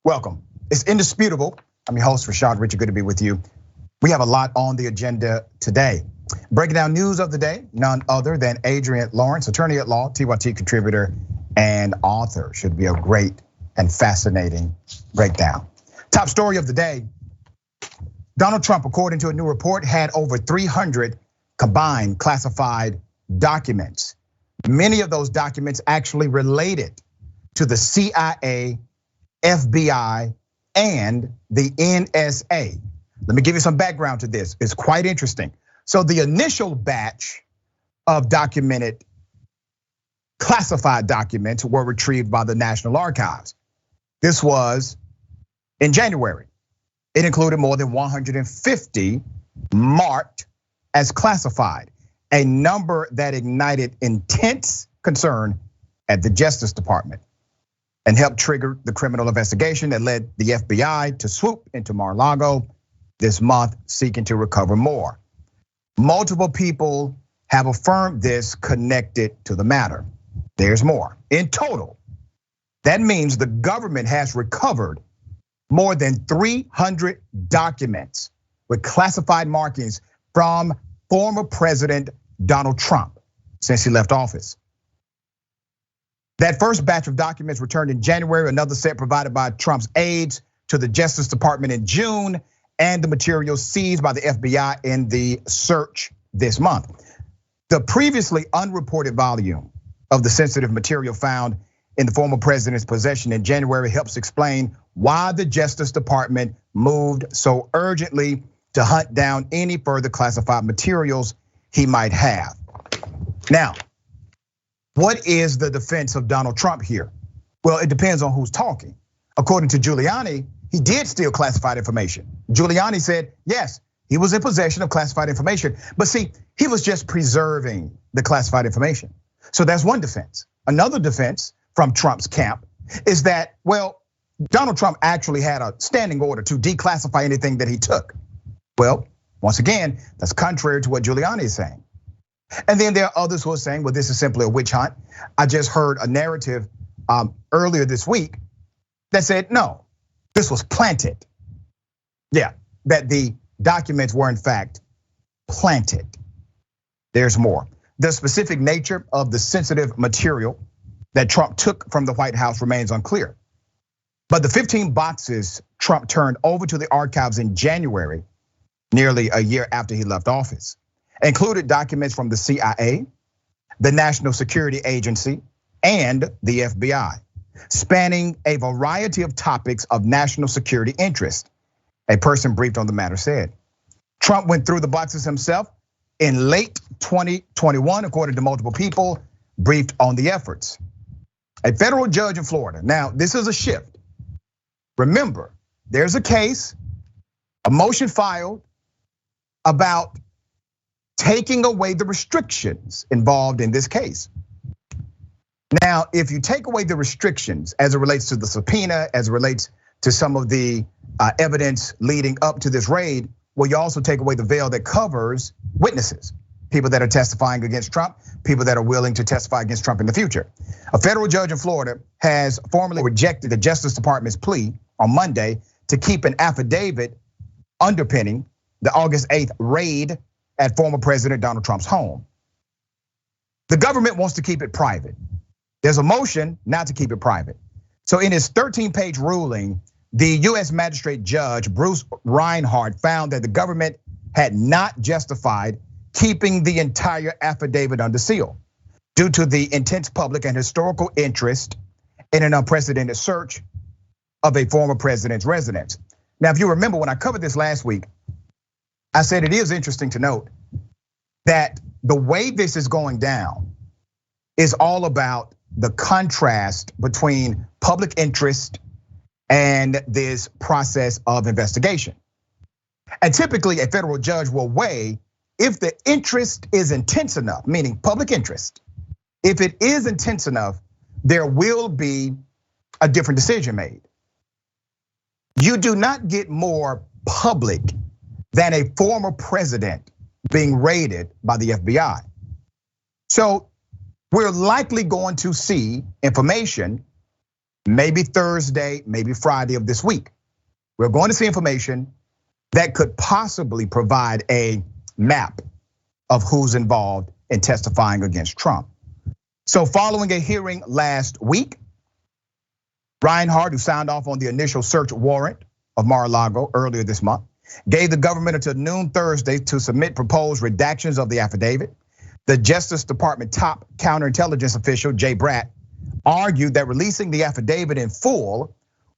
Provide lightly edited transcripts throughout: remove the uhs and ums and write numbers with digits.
Welcome. It's indisputable. I'm your host, Rashad Richard. Good to be with you. We have a lot on the agenda today. Breaking down news of the day, none other than Adrienne Lawrence, attorney at law, TYT contributor, and author. Should be a great and fascinating breakdown. Top story of the day. Donald Trump, according to a new report, had over 300 combined classified documents. Many of those documents actually related to the CIA, FBI, and the NSA. Let me give you some background to this. It's quite interesting. So the initial batch of documented classified documents were retrieved by the National Archives. This was in January. It included more than 150 marked as classified, a number that ignited intense concern at the Justice Department and helped trigger the criminal investigation that led the FBI to swoop into Mar-a-Lago this month, seeking to recover more. Multiple people have affirmed this connected to the matter. There's more. In total, that means the government has recovered more than 300 documents with classified markings from former President Donald Trump since he left office. That first batch of documents returned in January, another set provided by Trump's aides to the Justice Department in June, and the materials seized by the FBI in the search this month. The previously unreported volume of the sensitive material found in the former president's possession in January helps explain why the Justice Department moved so urgently to hunt down any further classified materials he might have. Now, what is the defense of Donald Trump here? Well, it depends on who's talking. According to Giuliani, he did steal classified information. Giuliani said, yes, he was in possession of classified information. But see, he was just preserving the classified information. So that's one defense. Another defense from Trump's camp is that, well, Donald Trump actually had a standing order to declassify anything that he took. Well, once again, that's contrary to what Giuliani is saying. And then there are others who are saying, well, this is simply a witch hunt. I just heard a narrative earlier this week that said, no, this was planted. Yeah, that the documents were in fact planted. There's more. The specific nature of the sensitive material that Trump took from the White House remains unclear. But the 15 boxes Trump turned over to the archives in January, nearly a year after he left office, included documents from the CIA, the National Security Agency, and the FBI, spanning a variety of topics of national security interest. A person briefed on the matter said. Trump went through the boxes himself in late 2021, according to multiple people briefed on the efforts. A federal judge in Florida. Now, this is a shift. Remember, there's a case, a motion filed about taking away the restrictions involved in this case. Now, if you take away the restrictions as it relates to the subpoena, as it relates to some of the evidence leading up to this raid, well, you also take away the veil that covers witnesses, people that are testifying against Trump, people that are willing to testify against Trump in the future. A federal judge in Florida has formally rejected the Justice Department's plea on Monday to keep an affidavit underpinning the August 8th raid at former President Donald Trump's home. The government wants to keep it private. There's a motion not to keep it private. So in his 13-page ruling, the US magistrate judge, Bruce Reinhardt, found that the government had not justified keeping the entire affidavit under seal due to the intense public and historical interest in an unprecedented search of a former president's residence. Now, if you remember when I covered this last week, I said it is interesting to note that the way this is going down is all about the contrast between public interest and this process of investigation. And typically a federal judge will weigh if the interest is intense enough, meaning public interest. If it is intense enough, there will be a different decision made. You do not get more public than a former president being raided by the FBI. So we're likely going to see information maybe Thursday, maybe Friday of this week. We're going to see information that could possibly provide a map of who's involved in testifying against Trump. So following a hearing last week, Reinhardt, who signed off on the initial search warrant of Mar-a-Lago earlier this month, gave the government until noon Thursday to submit proposed redactions of the affidavit. The Justice Department top counterintelligence official, Jay Bratt, argued that releasing the affidavit in full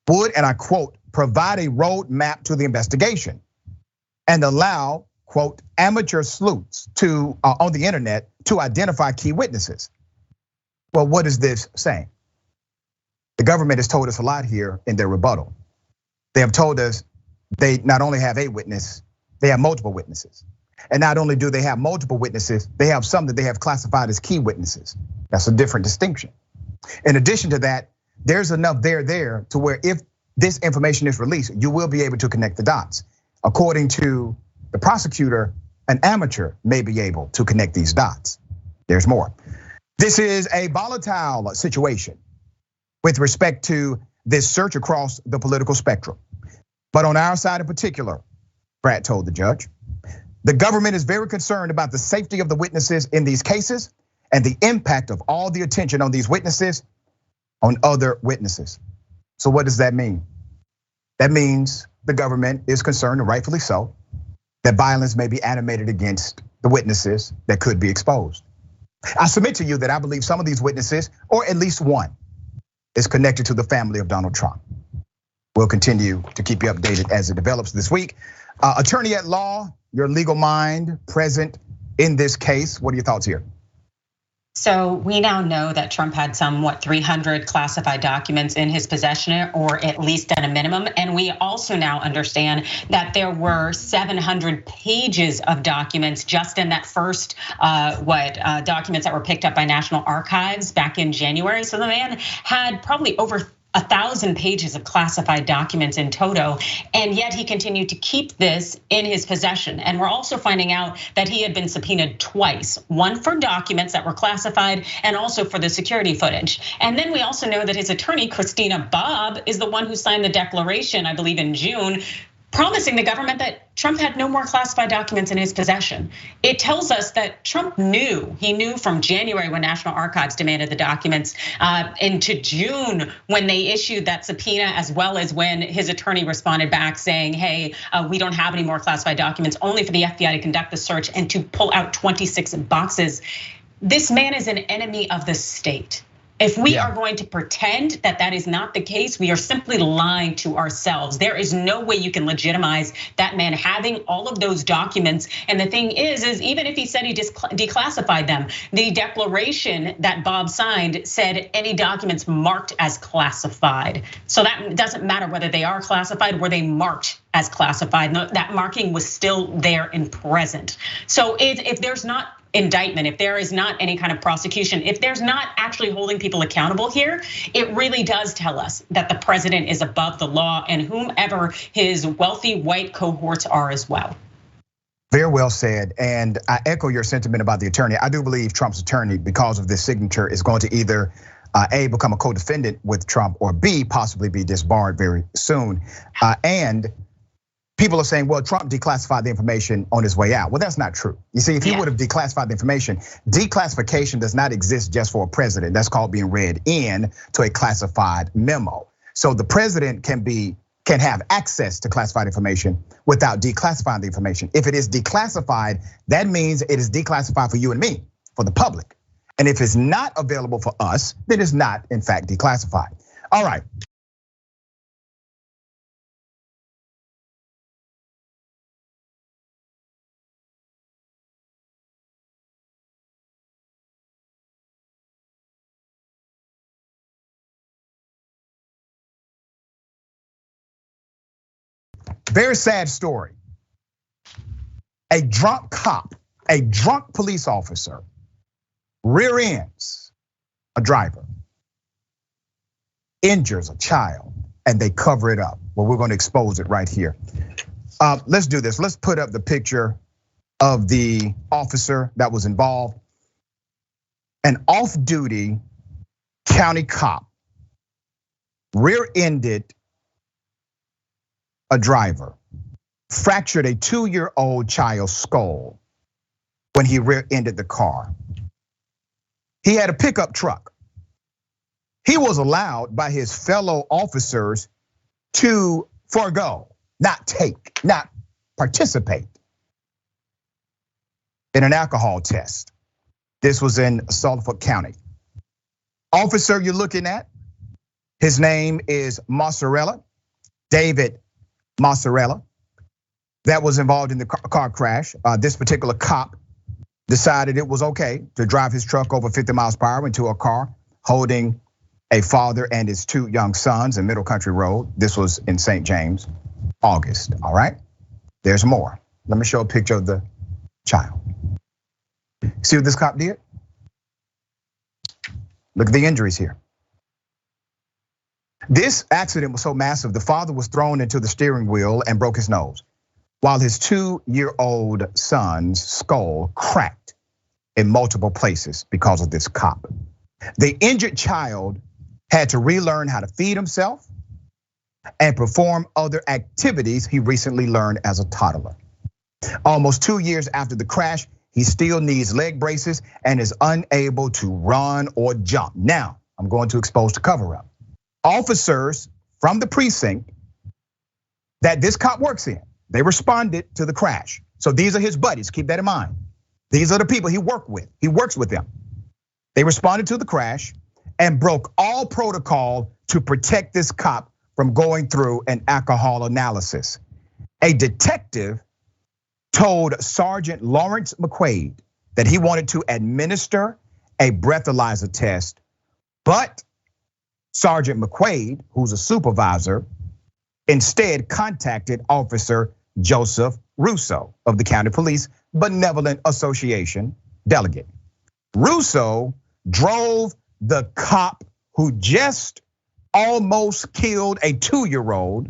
would, and I quote, provide a roadmap to the investigation and allow, quote, amateur sleuths on the internet to identify key witnesses. Well, what is this saying? The government has told us a lot here in their rebuttal. They have told us they not only have a witness, they have multiple witnesses. And not only do they have multiple witnesses, they have some that they have classified as key witnesses. That's a different distinction. In addition to that, there's enough there to where if this information is released, you will be able to connect the dots. According to the prosecutor, an amateur may be able to connect these dots. There's more. This is a volatile situation with respect to this search across the political spectrum. But on our side in particular, Brad told the judge, the government is very concerned about the safety of the witnesses in these cases and the impact of all the attention on these witnesses on other witnesses. So what does that mean? That means the government is concerned, and rightfully so, that violence may be animated against the witnesses that could be exposed. I submit to you that I believe some of these witnesses, or at least one, is connected to the family of Donald Trump. We'll continue to keep you updated as it develops this week. Attorney at law, your legal mind present in this case. What are your thoughts here? So we now know that Trump had some 300 classified documents in his possession, or at least at a minimum. And we also now understand that there were 700 pages of documents just in that first, documents that were picked up by National Archives back in January. So the man had probably over 1,000 pages of classified documents in toto, and yet he continued to keep this in his possession. And we're also finding out that he had been subpoenaed twice, one for documents that were classified and also for the security footage. And then we also know that his attorney, Christina Bobb, is the one who signed the declaration, I believe in June, promising the government that Trump had no more classified documents in his possession. It tells us that Trump knew, he knew from January when National Archives demanded the documents, into June when they issued that subpoena, as well as when his attorney responded back saying, hey, we don't have any more classified documents, only for the FBI to conduct the search and to pull out 26 boxes. This man is an enemy of the state. If we are going to pretend that that is not the case, we are simply lying to ourselves. There is no way you can legitimize that man having all of those documents. And the thing is even if he said he declassified them, the declaration that Bob signed said any documents marked as classified. So that doesn't matter whether they are classified, were they marked as classified. That marking was still there and present. So if there's not indictment, if there is not any kind of prosecution, if there's not actually holding people accountable here, it really does tell us that the president is above the law and whomever his wealthy white cohorts are as well. Very well said, and I echo your sentiment about the attorney. I do believe Trump's attorney, because of this signature, is going to either A, become a co-defendant with Trump, or B, possibly be disbarred very soon. And people are saying, well, Trump declassified the information on his way out. Well, that's not true. You see, if he would have declassified the information, declassification does not exist just for a president. That's called being read in to a classified memo. So the president can have access to classified information without declassifying the information. If it is declassified, that means it is declassified for you and me, for the public. And if it's not available for us, then it's not, in fact, declassified. All right. Very sad story. A drunk cop, a drunk police officer, rear ends a driver, injures a child, and they cover it up. Well, we're going to expose it right here. Let's do this. Let's put up the picture of the officer that was involved. An off-duty county cop rear-ended a driver, fractured a 2-year-old child's skull when he rear-ended the car. He had a pickup truck. He was allowed by his fellow officers to forego, not participate in an alcohol test. This was in Suffolk County. Officer you're looking at, his name is Mozzarella, David Mozzarella, that was involved in the car crash. This particular cop decided it was okay to drive his truck over 50 miles per hour into a car holding a father and his 2 young sons in Middle Country Road. This was in St. James, August, all right? There's more. Let me show a picture of the child. See what this cop did? Look at the injuries here. This accident was so massive, the father was thrown into the steering wheel and broke his nose, while his 2-year-old son's skull cracked in multiple places because of this cop. The injured child had to relearn how to feed himself and perform other activities he recently learned as a toddler. Almost 2 years after the crash, he still needs leg braces and is unable to run or jump. Now, I'm going to expose the cover up. Officers from the precinct that this cop works in, they responded to the crash. So these are his buddies, keep that in mind. These are the people he works with them. They responded to the crash and broke all protocol to protect this cop from going through an alcohol analysis. A detective told Sergeant Lawrence McQuaid that he wanted to administer a breathalyzer test, but Sergeant McQuaid, who's a supervisor, instead contacted Officer Joseph Russo of the County Police Benevolent Association delegate. Russo drove the cop who just almost killed a 2-year-old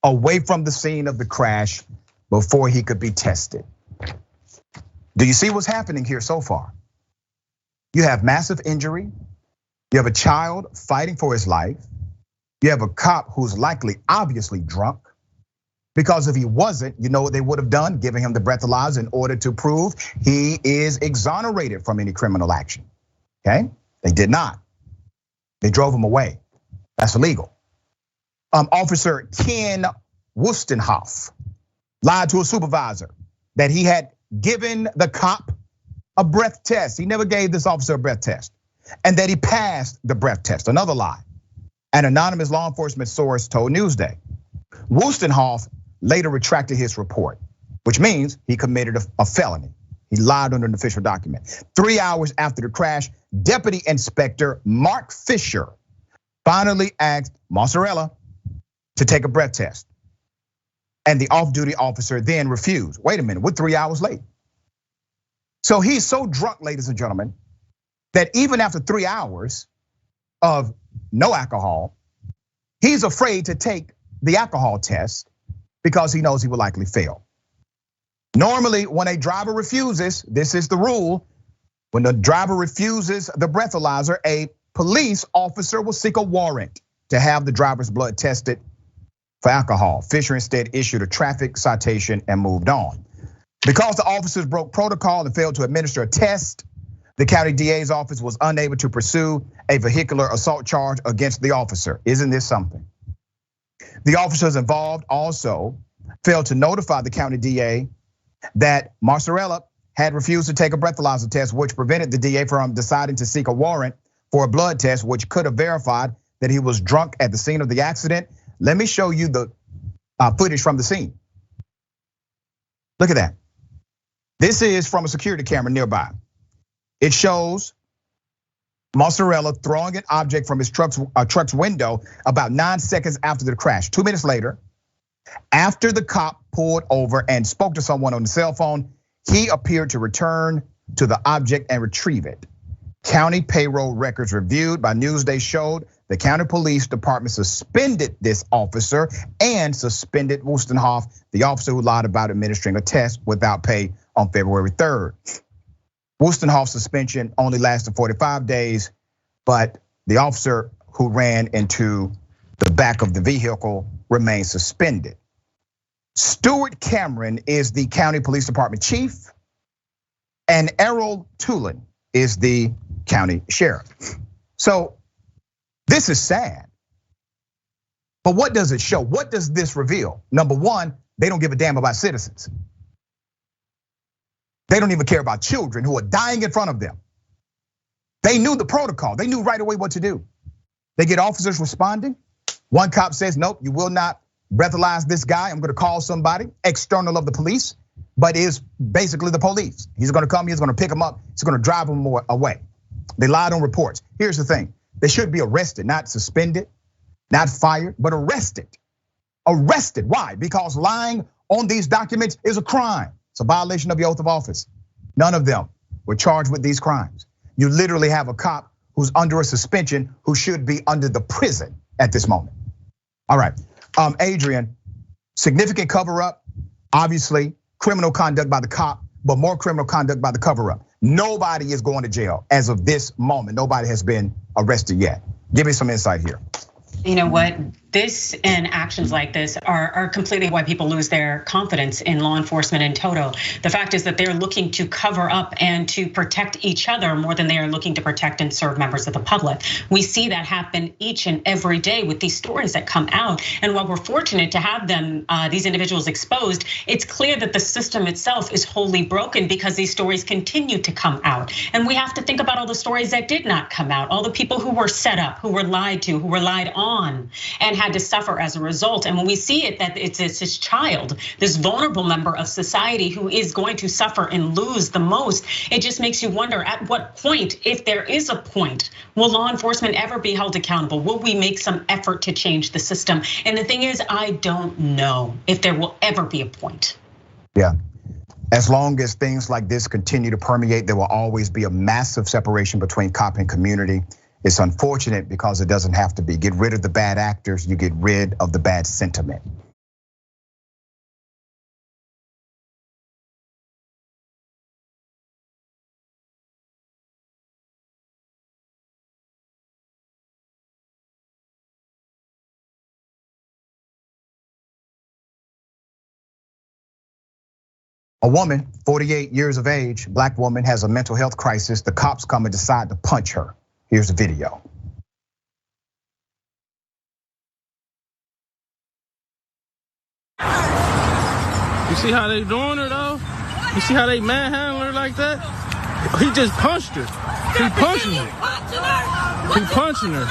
away from the scene of the crash before he could be tested. Do you see what's happening here so far? You have massive injury. You have a child fighting for his life. You have a cop who's likely obviously drunk, because if he wasn't, you know what they would have done? Giving him the breathalyzer in order to prove he is exonerated from any criminal action, okay? They did not. They drove him away. That's illegal. Officer Ken Wustenhoff lied to a supervisor that he had given the cop a breath test. He never gave this officer a breath test, and that he passed the breath test, another lie. An anonymous law enforcement source told Newsday. Wustenhoff later retracted his report, which means he committed a felony. He lied under an official document. 3 hours after the crash, Deputy Inspector Mark Fisher finally asked Mozzarella to take a breath test. And the off-duty officer then refused. Wait a minute, we're 3 hours late. So he's so drunk, ladies and gentlemen, that even after 3 hours of no alcohol, he's afraid to take the alcohol test because he knows he will likely fail. Normally, when a driver refuses, this is the rule, when the driver refuses the breathalyzer, a police officer will seek a warrant to have the driver's blood tested for alcohol. Fisher instead issued a traffic citation and moved on. Because the officers broke protocol and failed to administer a test, the county DA's office was unable to pursue a vehicular assault charge against the officer. Isn't this something? The officers involved also failed to notify the county DA that Mozzarella had refused to take a breathalyzer test, which prevented the DA from deciding to seek a warrant for a blood test, which could have verified that he was drunk at the scene of the accident. Let me show you the footage from the scene. Look at that. This is from a security camera nearby. It shows Mozzarella throwing an object from his truck's window about 9 seconds after the crash. 2 minutes later, after the cop pulled over and spoke to someone on the cell phone, he appeared to return to the object and retrieve it. County payroll records reviewed by Newsday showed the county police department suspended this officer and suspended Wustenhoff, the officer who lied about administering a test without pay on February 3rd. Wustenhoff's suspension only lasted 45 days, but the officer who ran into The back of the vehicle remains suspended. Stuart Cameron is the county police department chief, and Errol Tulin is the county sheriff. So this is sad. But what does it show? What does this reveal? Number one, they don't give a damn about citizens. They don't even care about children who are dying in front of them. They knew the protocol. They knew right away what to do. They get officers responding. One cop says, nope, you will not breathalyze this guy. I'm gonna call somebody external of the police, but is basically the police. He's gonna come, he's gonna pick him up, he's gonna drive him away. They lied on reports. Here's the thing, they should be arrested, not suspended, not fired, but arrested. Arrested, why? Because lying on these documents is a crime. It's a violation of your oath of office. None of them were charged with these crimes. You literally have a cop who's under a suspension who should be under the prison at this moment. All right, Adrienne, significant cover up, obviously criminal conduct by the cop, but more criminal conduct by the cover up. Nobody is going to jail as of this moment. Nobody has been arrested yet. Give me some insight here. You know what? This and actions like this are completely why people lose their confidence in law enforcement in total. The fact is that they're looking to cover up and to protect each other more than they are looking to protect and serve members of the public. We see that happen each and every day with these stories that come out. And while we're fortunate to have them, these individuals exposed, it's clear that the system itself is wholly broken because these stories continue to come out. And we have to think about all the stories that did not come out, all the people who were set up, who were lied to, who were lied on, and had to suffer as a result. And when we see it, that it's this child, this vulnerable member of society who is going to suffer and lose the most, it just makes you wonder at what point, if there is a point, will law enforcement ever be held accountable? Will we make some effort to change the system? And the thing is, I don't know if there will ever be a point. Yeah. As long as things like this continue to permeate, there will always be a massive separation between cop and community. It's unfortunate because it doesn't have to be. Get rid of the bad actors, you get rid of the bad sentiment. A woman, 48 years of age, black woman, has a mental health crisis. The cops come and decide to punch her. Here's the video. You see how they doing her though? You see how they manhandle her like that? He just punched her. He punching her. He punching her.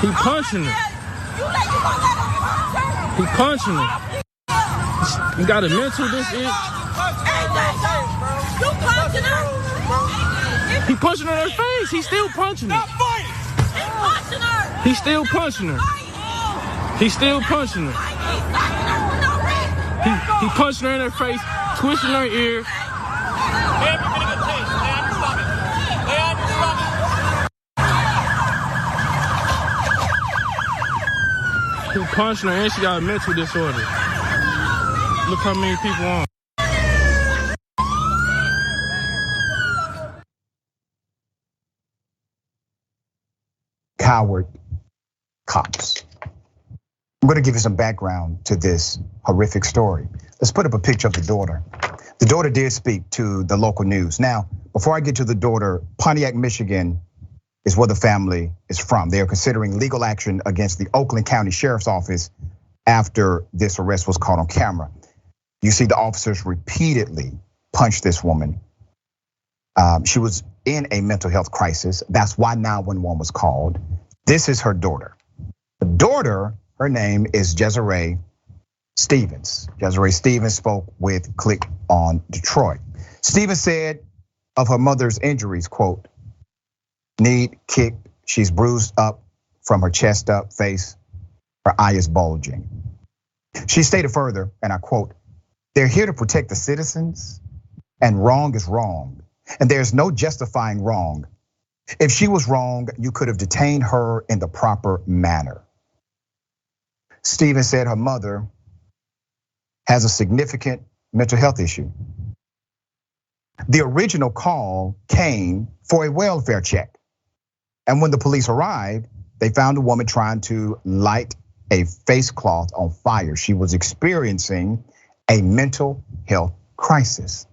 He punching her. He punching her. You got a mental this inch. You punching her. He punching her in her face. He's still punching her. He's still punching her. He's still punching her. He punched her in her face, twisting her ear. He punched her and she got a mental disorder. Look how many people on. Coward cops. I'm gonna give you some background to this horrific story. Let's put up a picture of the daughter. The daughter did speak to the local news. Now, before I get to the daughter, Pontiac, Michigan is where the family is from. They are considering legal action against the Oakland County Sheriff's Office after this arrest was caught on camera. You see the officers repeatedly punch this woman. She was in a mental health crisis. That's why 911 was called. This is her daughter. The daughter, her name is Desiree Stevens. Desiree Stevens spoke with Click on Detroit. Stevens said of her mother's injuries, quote, knee kicked, she's bruised up from her chest up, face, her eye is bulging. She stated further, and I quote, they're here to protect the citizens, and wrong is wrong, and there's no justifying wrong. If she was wrong, you could have detained her in the proper manner. Stevens said her mother has a significant mental health issue. The original call came for a welfare check. And when the police arrived, they found a woman trying to light a face cloth on fire. She was experiencing a mental health crisis.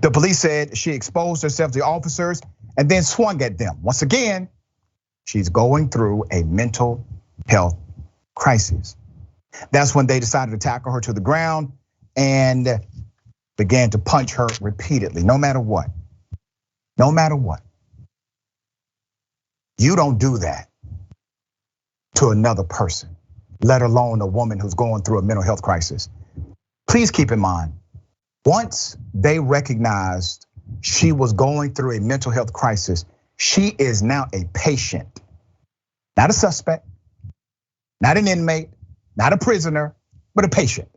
The police said she exposed herself to officers and then swung at them. Once again, she's going through a mental health crisis. That's when they decided to tackle her to the ground and began to punch her repeatedly, no matter what. No matter what. You don't do that to another person, let alone a woman who's going through a mental health crisis. Please keep in mind, once they recognized she was going through a mental health crisis, she is now a patient, not a suspect, not an inmate, not a prisoner, but a patient.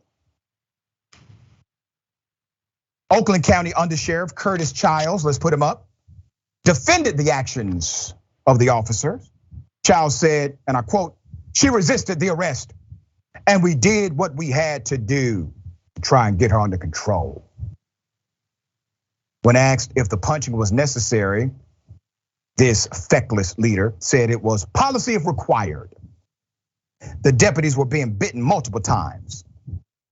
Oakland County Undersheriff Curtis Childs, let's put him up, defended the actions of the officers. Childs said, and I quote, "She resisted the arrest and we did what we had to do to try and get her under control." When asked if the punching was necessary, this feckless leader said it was policy if required. The deputies were being bitten multiple times.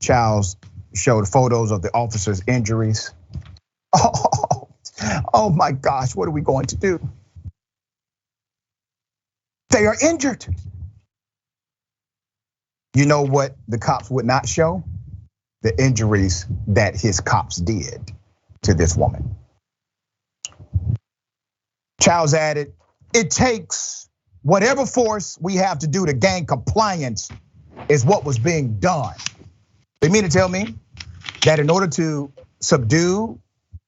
Childs showed photos of the officers' injuries. Oh my gosh, what are we going to do? They are injured. You know what the cops would not show? The injuries that his cops did to this woman. Childs added, "It takes whatever force we have to do to gain compliance is what was being done." They mean to tell me that in order to subdue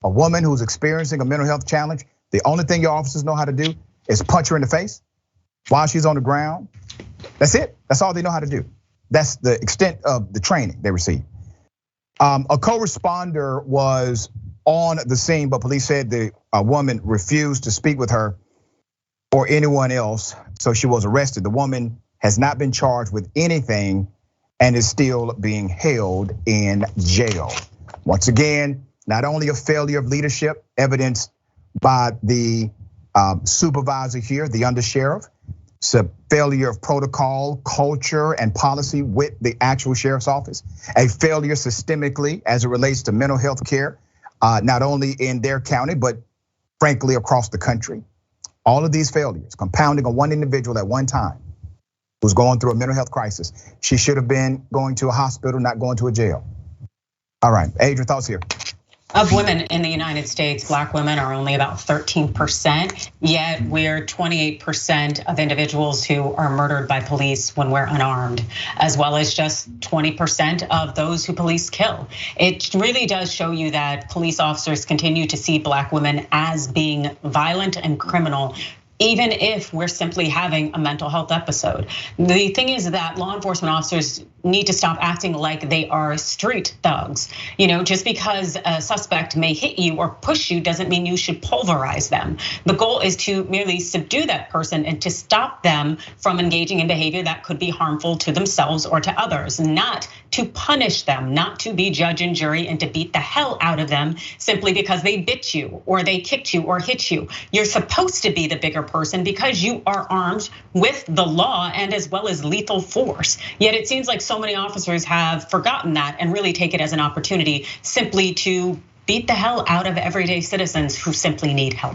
a woman who's experiencing a mental health challenge, the only thing your officers know how to do is punch her in the face while she's on the ground? That's it, that's all they know how to do. That's the extent of the training they received. A co-responder was on the scene, but police said the woman refused to speak with her or anyone else, so she was arrested. The woman has not been charged with anything and is still being held in jail. Once again, not only a failure of leadership evidenced by the supervisor here, the undersheriff, it's a failure of protocol, culture, and policy with the actual sheriff's office. A failure systemically as it relates to mental health care, not only in their county, but frankly across the country. All of these failures compounding on one individual at one time who's going through a mental health crisis. She should have been going to a hospital, not going to a jail. All right, Adrienne, thoughts here. Of women in the United States, Black women are only about 13%, yet we're 28% of individuals who are murdered by police when we're unarmed, as well as just 20% of those who police kill. It really does show you that police officers continue to see Black women as being violent and criminal, even if we're simply having a mental health episode. The thing is that law enforcement officers need to stop acting like they are street thugs. Just because a suspect may hit you or push you doesn't mean you should pulverize them. The goal is to merely subdue that person and to stop them from engaging in behavior that could be harmful to themselves or to others, not to punish them, not to be judge and jury and to beat the hell out of them simply because they bit you or they kicked you or hit you. You're supposed to be the bigger person because you are armed with the law and as well as lethal force. Yet it seems like so many officers have forgotten that and really take it as an opportunity simply to beat the hell out of everyday citizens who simply need help.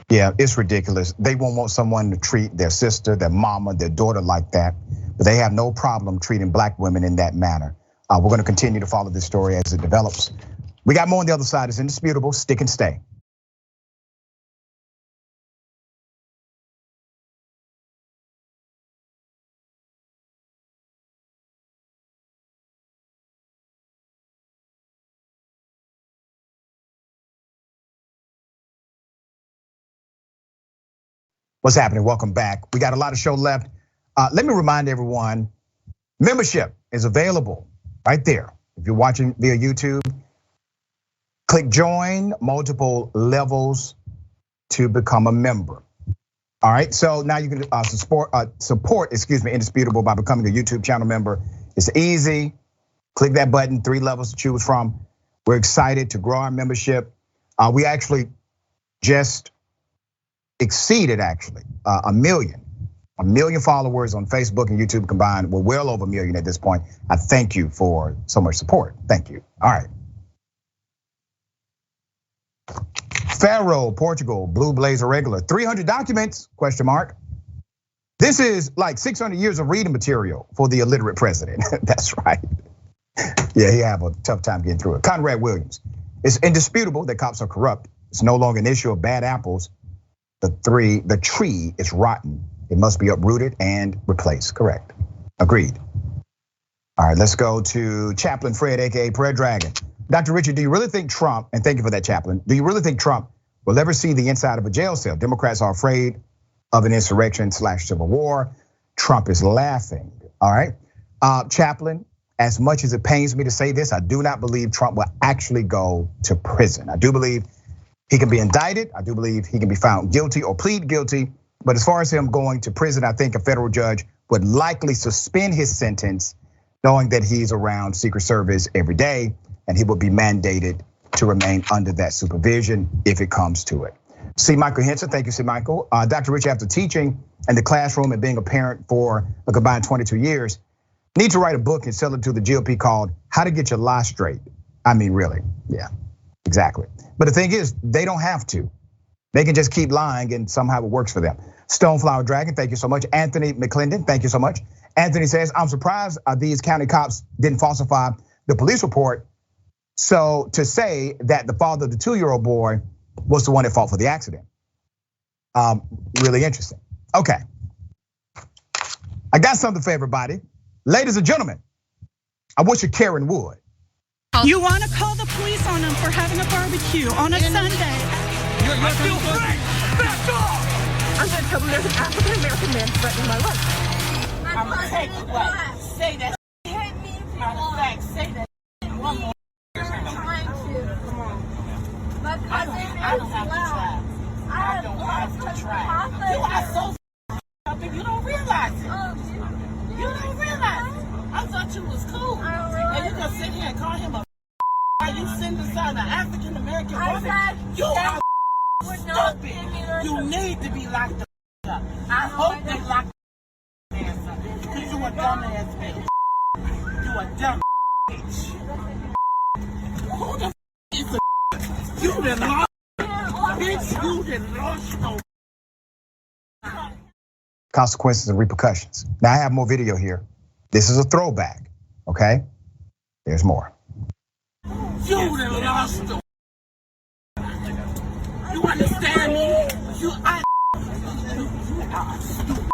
Yeah, it's ridiculous. They won't want someone to treat their sister, their mama, their daughter like that, but they have no problem treating Black women in that manner. We're gonna continue to follow this story as it develops. We got more on the other side. It's indisputable. Stick and stay. What's happening? Welcome back. We got a lot of show left. Let me remind everyone, membership is available right there. If you're watching via YouTube, click join, multiple levels to become a member. All right, so now you can support, Indisputable by becoming a YouTube channel member. It's easy. Click that button, 3 levels to choose from. We're excited to grow our membership. We actually just exceeded 1 million 1 million followers on Facebook and YouTube combined. We're well over 1 million at this point. I thank you for so much support. Thank you. All right. Faro, Portugal, Blue Blazer regular, 300 documents, question mark. This is like 600 years of reading material for the illiterate president. That's right. Yeah, he have a tough time getting through it. Conrad Williams, it's indisputable that cops are corrupt. It's no longer an issue of bad apples. The tree is rotten. It must be uprooted and replaced. Correct. Agreed. All right, let's go to Chaplain Fred, AKA Prayer Dragon. Dr. Richard, do you really think Trump, and thank you for that, Chaplain, do you really think Trump will ever see the inside of a jail cell? Democrats are afraid of an insurrection/civil war. Trump is laughing, all right? Chaplain, as much as it pains me to say this, I do not believe Trump will actually go to prison. I do believe he can be indicted. I do believe he can be found guilty or plead guilty. But as far as him going to prison, I think a federal judge would likely suspend his sentence, knowing that he's around Secret Service every day, and he will be mandated to remain under that supervision if it comes to it. C. Michael Henson, thank you, C. Michael. Dr. Rich, after teaching in the classroom and being a parent for a combined 22 years, need to write a book and sell it to the GOP called How to Get Your Lie Straight. I mean, really, yeah, exactly. But the thing is, they don't have to. They can just keep lying and somehow it works for them. Stoneflower Dragon, thank you so much. Anthony McClendon, thank you so much. Anthony says, I'm surprised these county cops didn't falsify the police report. So to say that the father of the 2-year-old boy was the one that fought for the accident. Really interesting. Okay. I got something for everybody. Ladies and gentlemen, I wish you Karen would. You want to call the police on them for having a barbecue on a Sunday. You're still free. Back off. I'm going to tell them there's an African American man threatening my life. I'm going to take what? Say that. Matter of fact, say that one more. I don't have to try. I don't have to try. You are so up and you don't realize it. You don't realize it. I thought you was cool. And you gonna sit here and call him a while you sitting beside an African American woman? You are stupid. You need to be locked up. I hope they lock the ass up. Because you a dumbass bitch. You a dumb bitch. Who the is a you done lost, bitch, you done lost no. Consequences and repercussions. Now I have more video here. This is a throwback, okay? There's more. You done lost no. You understand me? You are stupid.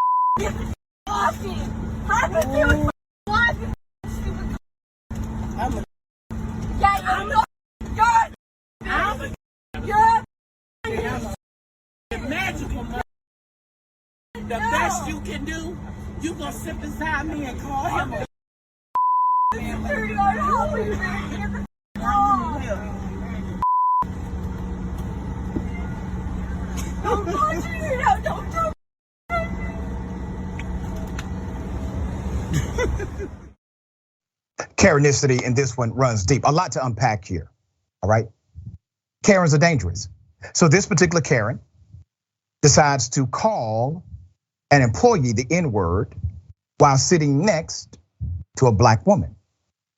Magical. The best you can do, you gonna sit beside me and call him a Karenicity in this one runs deep. A lot to unpack here, all right? Karens are dangerous. So this particular Karen decides to call an employee the N-word while sitting next to a black woman.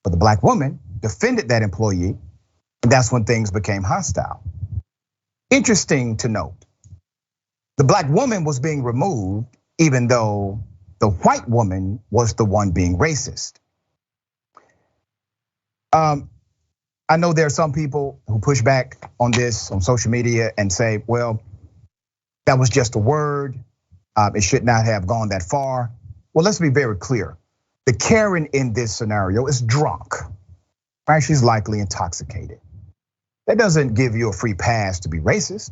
But the black woman defended that employee, and that's when things became hostile. Interesting to note, the black woman was being removed even though the white woman was the one being racist. I know there are some people who push back on this on social media and say, well, that was just a word. It should not have gone that far. Well, let's be very clear. The Karen in this scenario is drunk, right? She's likely intoxicated. That doesn't give you a free pass to be racist.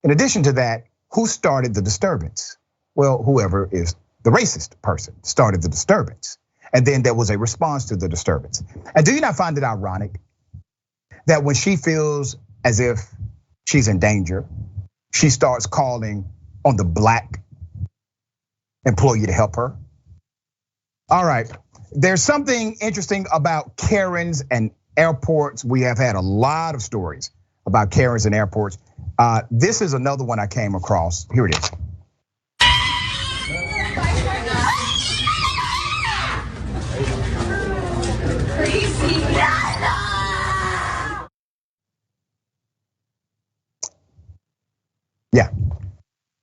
In addition to that, who started the disturbance? Well, whoever is the racist person started the disturbance. And then there was a response to the disturbance. And do you not find it ironic that when she feels as if she's in danger, she starts calling on the black employee to help her? All right, there's something interesting about Karens and airports. We have had a lot of stories about Karens and airports. This is another one I came across. Here it is.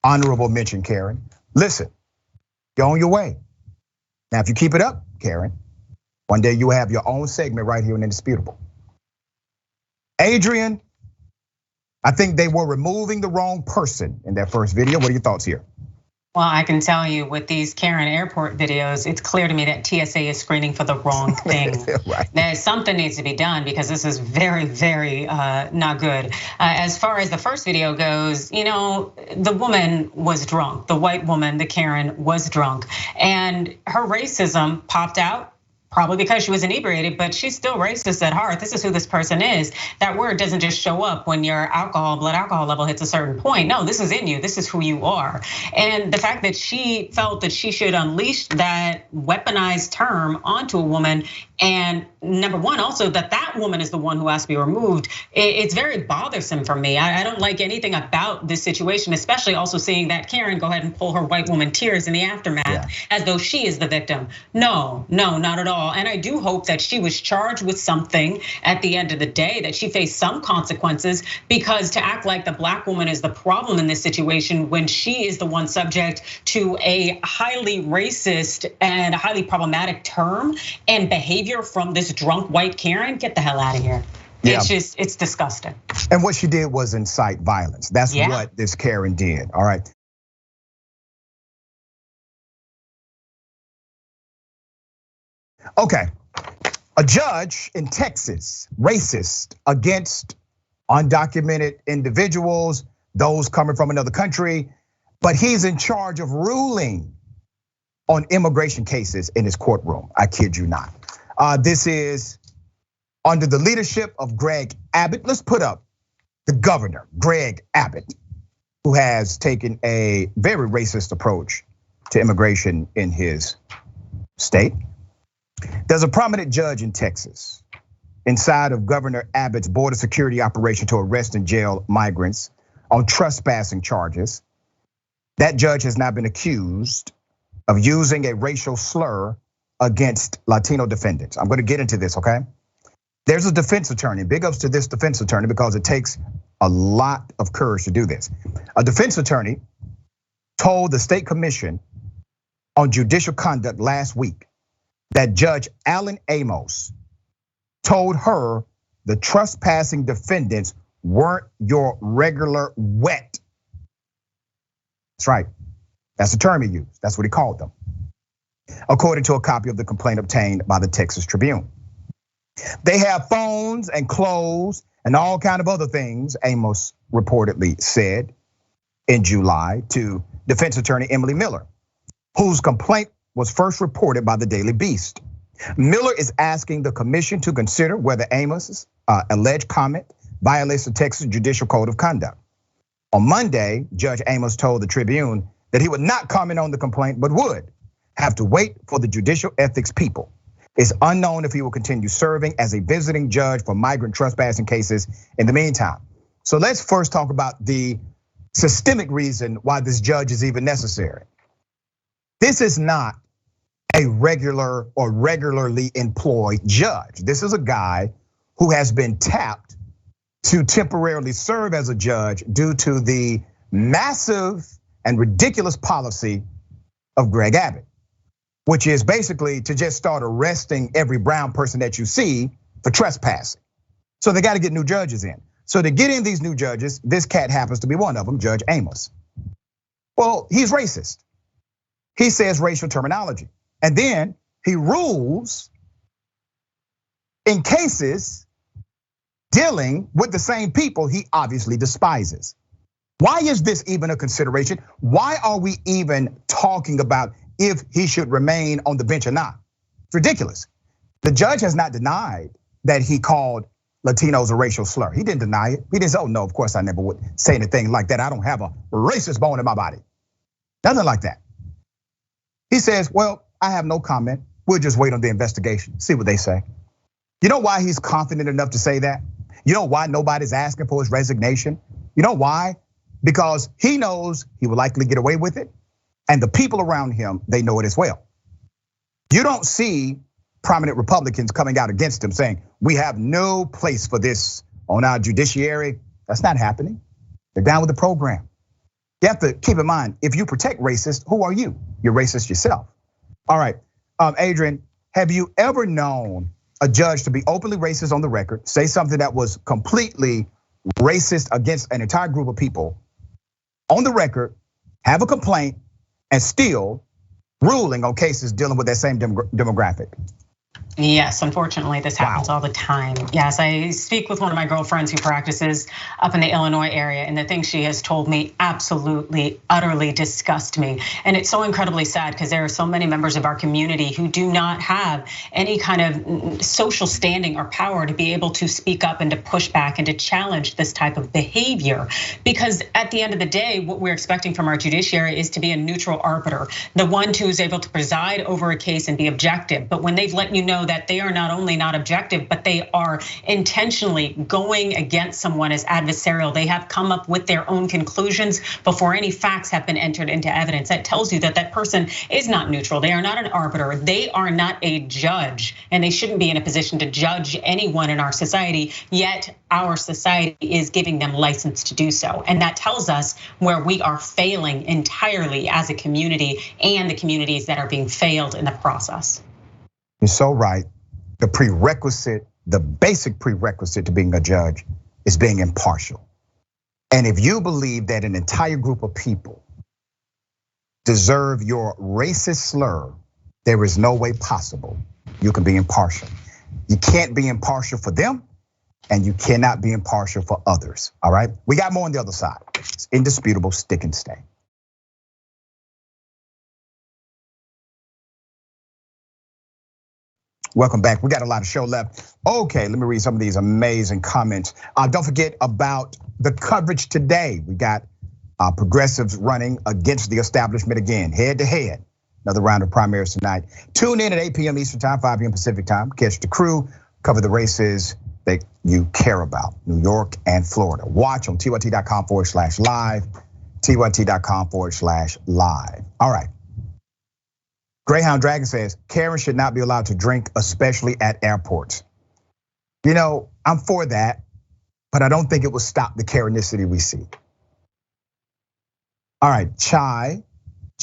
Honorable mention, Karen. Listen, you're on your way. Now, if you keep it up, Karen, one day you will have your own segment right here in Indisputable. Adrienne, I think they were removing the wrong person in that first video. What are your thoughts here? Well, I can tell you with these Karen airport videos, it's clear to me that TSA is screening for the wrong thing. Right. That something needs to be done because this is very, very not good. As far as the first video goes, the woman was drunk. The white woman, the Karen, was drunk. And her racism popped out. Probably because she was inebriated, but she's still racist at heart. This is who this person is. That word doesn't just show up when your blood alcohol level hits a certain point. No, this is in you. This is who you are. And the fact that she felt that she should unleash that weaponized term onto a woman, and number one, also that woman is the one who has to be removed. It's very bothersome for me. I don't like anything about this situation, especially also seeing that Karen go ahead and pull her white woman tears in the aftermath as though she is the victim. No, not at all. And I do hope that she was charged with something at the end of the day, that she faced some consequences, because to act like the black woman is the problem in this situation when she is the one subject to a highly racist and highly problematic term and behavior from this drunk white Karen, get the hell out of here. Yeah. It's disgusting. And what she did was incite violence. That's what this Karen did, all right? Okay, a judge in Texas, racist against undocumented individuals, those coming from another country, but he's in charge of ruling on immigration cases in his courtroom. I kid you not. This is under the leadership of Greg Abbott. Let's put up the governor, Greg Abbott, who has taken a very racist approach to immigration in his state. There's a prominent judge in Texas inside of Governor Abbott's border security operation to arrest and jail migrants on trespassing charges. That judge has now been accused of using a racial slur against Latino defendants. I'm gonna get into this, okay? There's a defense attorney, big ups to this defense attorney because it takes a lot of courage to do this. A defense attorney told the state commission on judicial conduct last week that Judge Alan Amos told her the trespassing defendants weren't your regular wet. That's right, that's the term he used, that's what he called them, according to a copy of the complaint obtained by the Texas Tribune. They have phones and clothes and all kind of other things, Amos reportedly said in July to defense attorney Emily Miller, whose complaint was first reported by the Daily Beast. Miller is asking the commission to consider whether Amos's alleged comment violates the Texas Judicial Code of Conduct. On Monday, Judge Amos told the Tribune that he would not comment on the complaint, but would have to wait for the judicial ethics people. It's unknown if he will continue serving as a visiting judge for migrant trespassing cases in the meantime. So let's first talk about the systemic reason why this judge is even necessary. This is not a regular or regularly employed judge. This is a guy who has been tapped to temporarily serve as a judge due to the massive and ridiculous policy of Greg Abbott, which is basically to just start arresting every brown person that you see for trespassing. So they got to get new judges in. So to get in these new judges, this cat happens to be one of them, Judge Amos. Well, he's racist. He says racial terminology. And then he rules in cases dealing with the same people he obviously despises. Why is this even a consideration? Why are we even talking about if he should remain on the bench or not? It's ridiculous. The judge has not denied that he called Latinos a racial slur. He didn't deny it. He didn't say, oh no, of course I never would say anything like that. I don't have a racist bone in my body. Nothing like that. He says, well, I have no comment. We'll just wait on the investigation, see what they say. You know why he's confident enough to say that? You know why nobody's asking for his resignation? You know why? Because he knows he will likely get away with it. And the people around him, they know it as well. You don't see prominent Republicans coming out against him saying, we have no place for this on our judiciary. That's not happening. They're down with the program. You have to keep in mind, if you protect racists, who are you? You're racist yourself. All right, Adrienne, have you ever known a judge to be openly racist on the record, say something that was completely racist against an entire group of people on the record, have a complaint, and still ruling on cases dealing with that same demographic? Yes, unfortunately, this happens all the time. Yes, I speak with one of my girlfriends who practices up in the Illinois area, and the things she has told me absolutely, utterly disgust me. And it's so incredibly sad because there are so many members of our community who do not have any kind of social standing or power to be able to speak up and to push back and to challenge this type of behavior. Because at the end of the day, what we're expecting from our judiciary is to be a neutral arbiter, the one who is able to preside over a case and be objective. But when they've let you know that they are not only not objective, but they are intentionally going against someone as adversarial. They have come up with their own conclusions before any facts have been entered into evidence. That tells you that that person is not neutral. They are not an arbiter. They are not a judge, and they shouldn't be in a position to judge anyone in our society, yet our society is giving them license to do so. And that tells us where we are failing entirely as a community and the communities that are being failed in the process. You're so right. The prerequisite, the basic prerequisite to being a judge is being impartial. And if you believe that an entire group of people deserve your racist slur, there is no way possible you can be impartial. You can't be impartial for them, and you cannot be impartial for others, all right? We got more on the other side. It's indisputable, stick and stay. Welcome back. We got a lot of show left. Okay, let me read some of these amazing comments. Don't forget about the coverage today. We got progressives running against the establishment again, head to head. Another round of primaries tonight. Tune in at 8 p.m. Eastern time, 5 p.m. Pacific time. Catch the crew, cover the races that you care about, New York and Florida. Watch on tyt.com/live, tyt.com/live. All right. Greyhound Dragon says, Karen should not be allowed to drink, especially at airports. You know, I'm for that, but I don't think it will stop the Karenicity we see. All right, Chai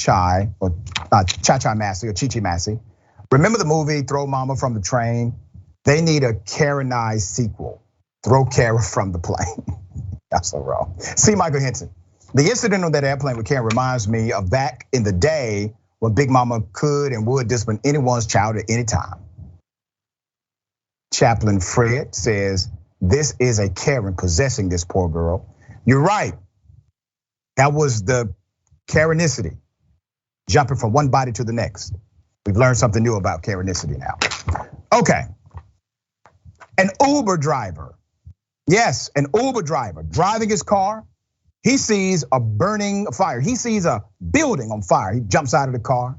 Massey or Chi Massey. Remember the movie Throw Mama from the Train? They need a Karenized sequel. Throw Kara from the plane. That's so wrong. See Michael Henson. The incident on that airplane with Karen reminds me of back in the day when Big Mama could and would discipline anyone's child at any time. Chaplain Fred says, this is a Karen possessing this poor girl. You're right. That was the Karenicity, jumping from one body to the next. We've learned something new about Karenicity now. Okay, an Uber driver. Yes, an Uber driver driving his car. He sees a burning fire. He sees a building on fire. He jumps out of the car,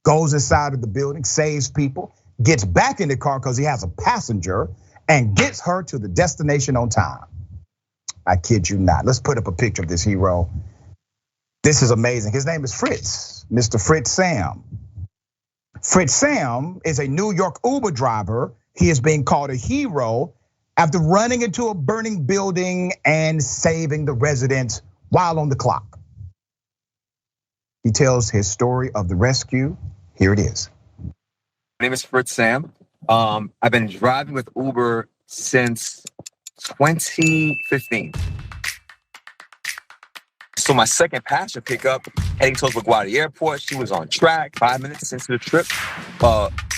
goes inside of the building, saves people, gets back in the car because he has a passenger and gets her to the destination on time. I kid you not. Let's put up a picture of this hero. This is amazing. His name is Fritz, Mr. Fritz Sam. Fritz Sam is a New York Uber driver. He is being called a hero after running into a burning building and saving the residents while on the clock. He tells his story of the rescue. Here it is. My name is Fritz Sam. I've been driving with Uber since 2015. So my second passenger pickup, heading towards LaGuardia Airport. She was on track. 5 minutes into the trip,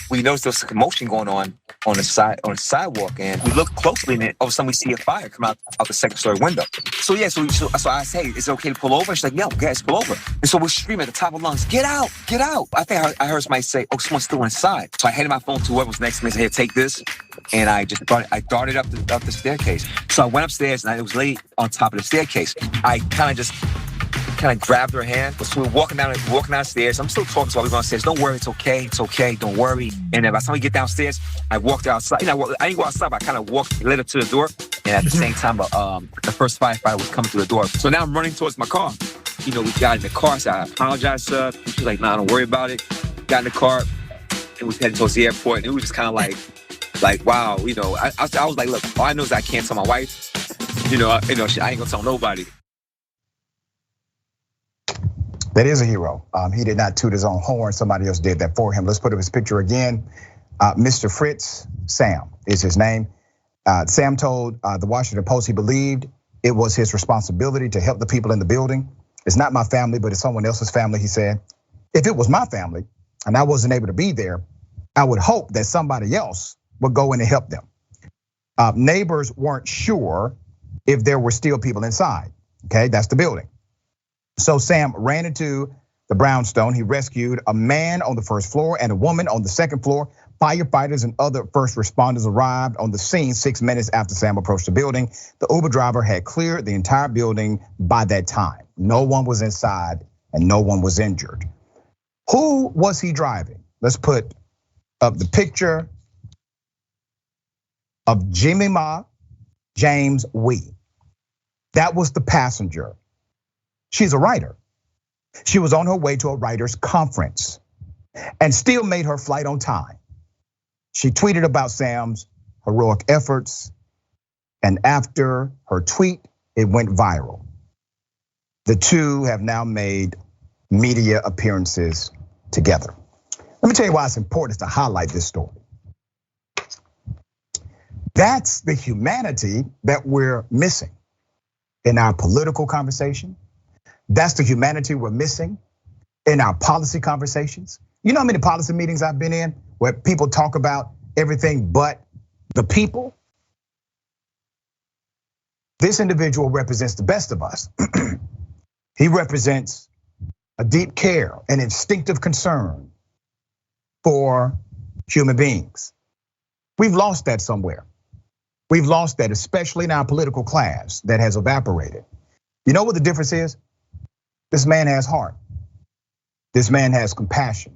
we noticed there was a commotion going on the sidewalk, and we look closely, and then all of a sudden we see a fire come out the second story window. So I asked, hey, is it okay to pull over? She's like, yeah, guys, pull over. And so we're screaming at the top of lungs, get out, get out. I think I heard somebody say, oh, someone's still inside. So I handed my phone to whoever was next to me and said, here, take this. And I darted up the staircase. So I went upstairs, and it was laid on top of the staircase. I kind of grabbed her hand. So we were walking downstairs. I'm still talking to her. We're going upstairs. Don't worry, it's okay, don't worry. And then by the time we get downstairs, I walked her outside. I didn't go outside, but I kind of led her to the door. And at the same time, the first firefighter was coming to the door. So now I'm running towards my car. We got in the car, so I apologized to her. She was like, nah, don't worry about it. Got in the car, and we headed towards the airport. And it was just kind of like, wow, I was like, look, all I know is I can't tell my wife. I ain't gonna tell nobody. That is a hero. He did not toot his own horn. Somebody else did that for him. Let's put up his picture again. Mr. Fritz, Sam is his name. Sam told the Washington Post he believed it was his responsibility to help the people in the building. It's not my family, but it's someone else's family, he said. If it was my family and I wasn't able to be there, I would hope that somebody else would go in and help them. Neighbors weren't sure if there were still people inside. Okay, that's the building. So Sam ran into the brownstone. He rescued a man on the first floor and a woman on the second floor. Firefighters and other first responders arrived on the scene 6 minutes after Sam approached the building. The Uber driver had cleared the entire building by that time. No one was inside and no one was injured. Who was he driving? Let's put up the picture of Jemima James Wee. That was the passenger. She's a writer. She was on her way to a writer's conference and still made her flight on time. She tweeted about Sam's heroic efforts, and after her tweet, it went viral. The two have now made media appearances together. Let me tell you why it's important to highlight this story. That's the humanity that we're missing in our political conversation. That's the humanity we're missing in our policy conversations. You know how many policy meetings I've been in where people talk about everything but the people? This individual represents the best of us. He represents a deep care and instinctive concern for human beings. We've lost that somewhere. We've lost that, especially in our political class that has evaporated. You know what the difference is? This man has heart. This man has compassion.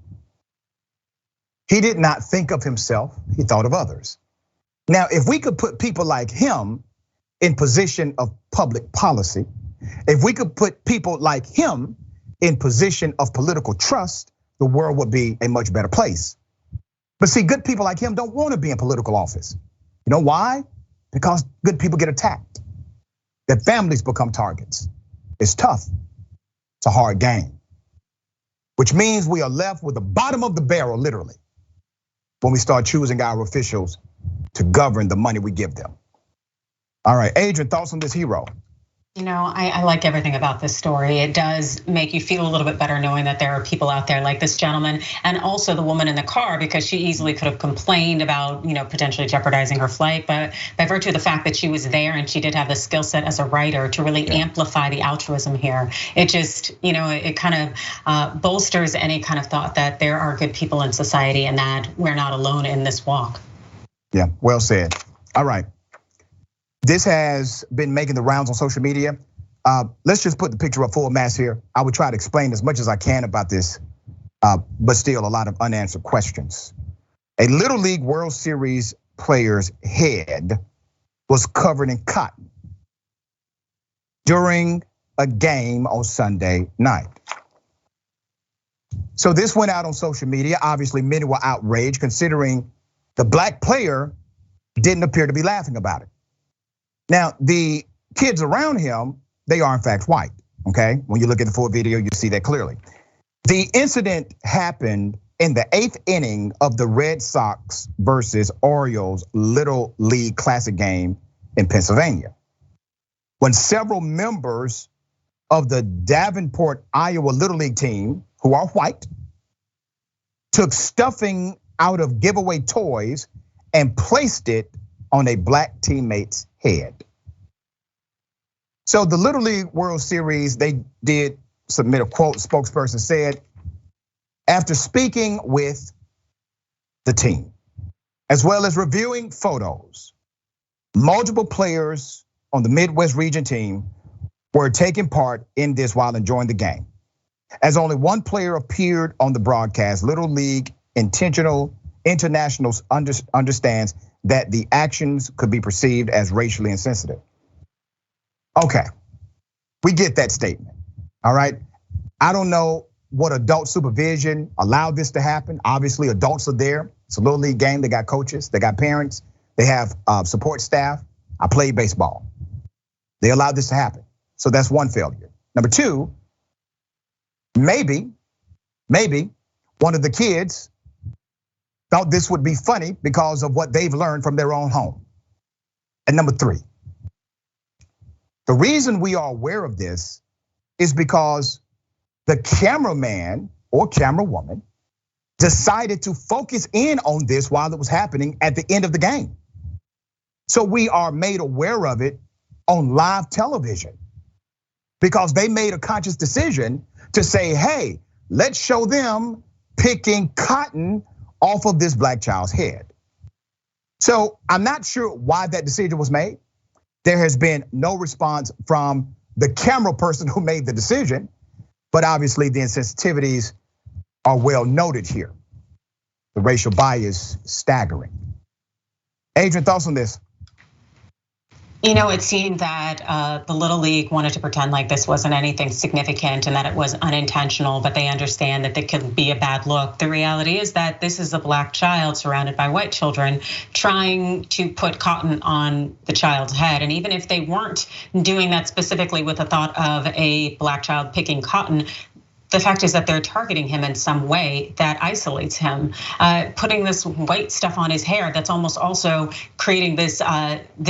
He did not think of himself, he thought of others. Now, if we could put people like him in position of public policy, if we could put people like him in position of political trust, the world would be a much better place. But see, good people like him don't want to be in political office. You know why? Because good people get attacked. Their families become targets. It's tough. It's a hard game. Which means we are left with the bottom of the barrel, literally, when we start choosing our officials to govern the money we give them. All right, Adrienne, thoughts on this hero? You know, I like everything about this story. It does make you feel a little bit better knowing that there are people out there like this gentleman and also the woman in the car, because she easily could have complained about, potentially jeopardizing her flight. But by virtue of the fact that she was there and she did have the skill set as a writer to really amplify the altruism here, it just, it kind of bolsters any kind of thought that there are good people in society and that we're not alone in this walk. Yeah, well said. All right. This has been making the rounds on social media. Let's just put the picture up full mass here. I would try to explain as much as I can about this, but still a lot of unanswered questions. A Little League World Series player's head was covered in cotton during a game on Sunday night. So this went out on social media. Obviously, many were outraged considering the black player didn't appear to be laughing about it. Now, the kids around him, they are in fact white, okay? When you look at the full video, you see that clearly. The incident happened in the 8th inning of the Red Sox versus Orioles Little League Classic game in Pennsylvania, when several members of the Davenport, Iowa Little League team, who are white, took stuffing out of giveaway toys and placed it on a black teammate's head. So the Little League World Series, they did submit a quote. Spokesperson said, after speaking with the team, as well as reviewing photos, multiple players on the Midwest region team were taking part in this while enjoying the game. As only one player appeared on the broadcast, Little League International understands that the actions could be perceived as racially insensitive. Okay, we get that statement, all right? I don't know what adult supervision allowed this to happen. Obviously, adults are there. It's a Little League game. They got coaches, they got parents, they have support staff. I played baseball. They allowed this to happen. So that's one failure. Number two, Maybe one of the kids thought this would be funny because of what they've learned from their own home. And number 3, the reason we are aware of this is because the cameraman or camera woman decided to focus in on this while it was happening at the end of the game. So we are made aware of it on live television because they made a conscious decision to say, hey, let's show them picking cotton off of this black child's head. So I'm not sure why that decision was made. There has been no response from the camera person who made the decision, but obviously the insensitivities are well noted here. The racial bias, staggering. Adrienne, thoughts on this? You know, it seemed that the Little League wanted to pretend like this wasn't anything significant and that it was unintentional, but they understand that it could be a bad look. The reality is that this is a black child surrounded by white children trying to put cotton on the child's head. And even if they weren't doing that specifically with the thought of a black child picking cotton, the fact is that they're targeting him in some way that isolates him, putting this white stuff on his hair that's almost also creating this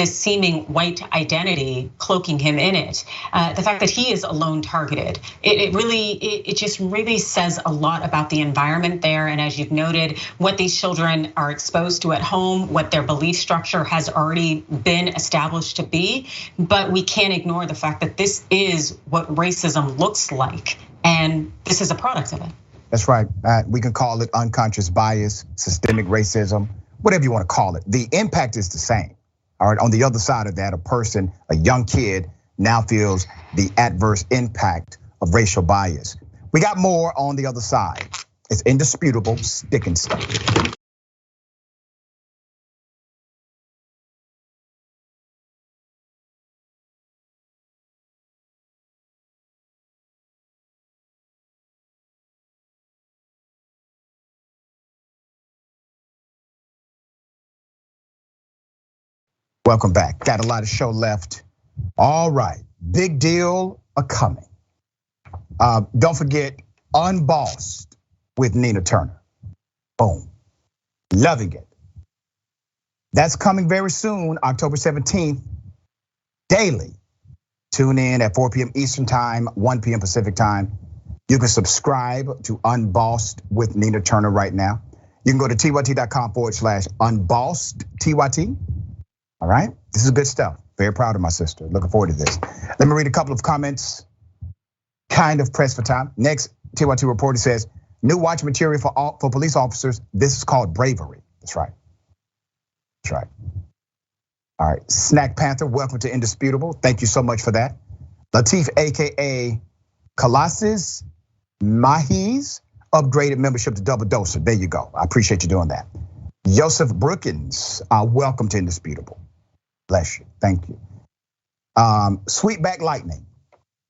seeming white identity, cloaking him in it. The fact that he is alone targeted, it just really says a lot about the environment there. And as you've noted, what these children are exposed to at home, what their belief structure has already been established to be. But we can't ignore the fact that this is what racism looks like. And this is a product of it. That's right. We can call it unconscious bias, systemic racism, whatever you want to call it. The impact is the same. All right. On the other side of that, a young kid now feels the adverse impact of racial bias. We got more on the other side. It's indisputable, stick and stuff. Welcome back. Got a lot of show left. All right, big deal coming. Don't forget, Unbossed with Nina Turner. Boom, loving it. That's coming very soon, October 17th, daily. Tune in at 4 p.m. Eastern time, 1 p.m. Pacific time. You can subscribe to Unbossed with Nina Turner right now. You can go to tyt.com/unbossed, TYT. All right, this is good stuff. Very proud of my sister. Looking forward to this. Let me read a couple of comments. Kind of pressed for time. Next, TYT reporter says, new watch material for police officers. This is called bravery. That's right. That's right. All right, Snack Panther, welcome to Indisputable. Thank you so much for that. Latif, AKA Colossus Mahiz, upgraded membership to Double Doser. There you go. I appreciate you doing that. Joseph Brookins, welcome to Indisputable. Bless you, thank you. Sweetback Lightning.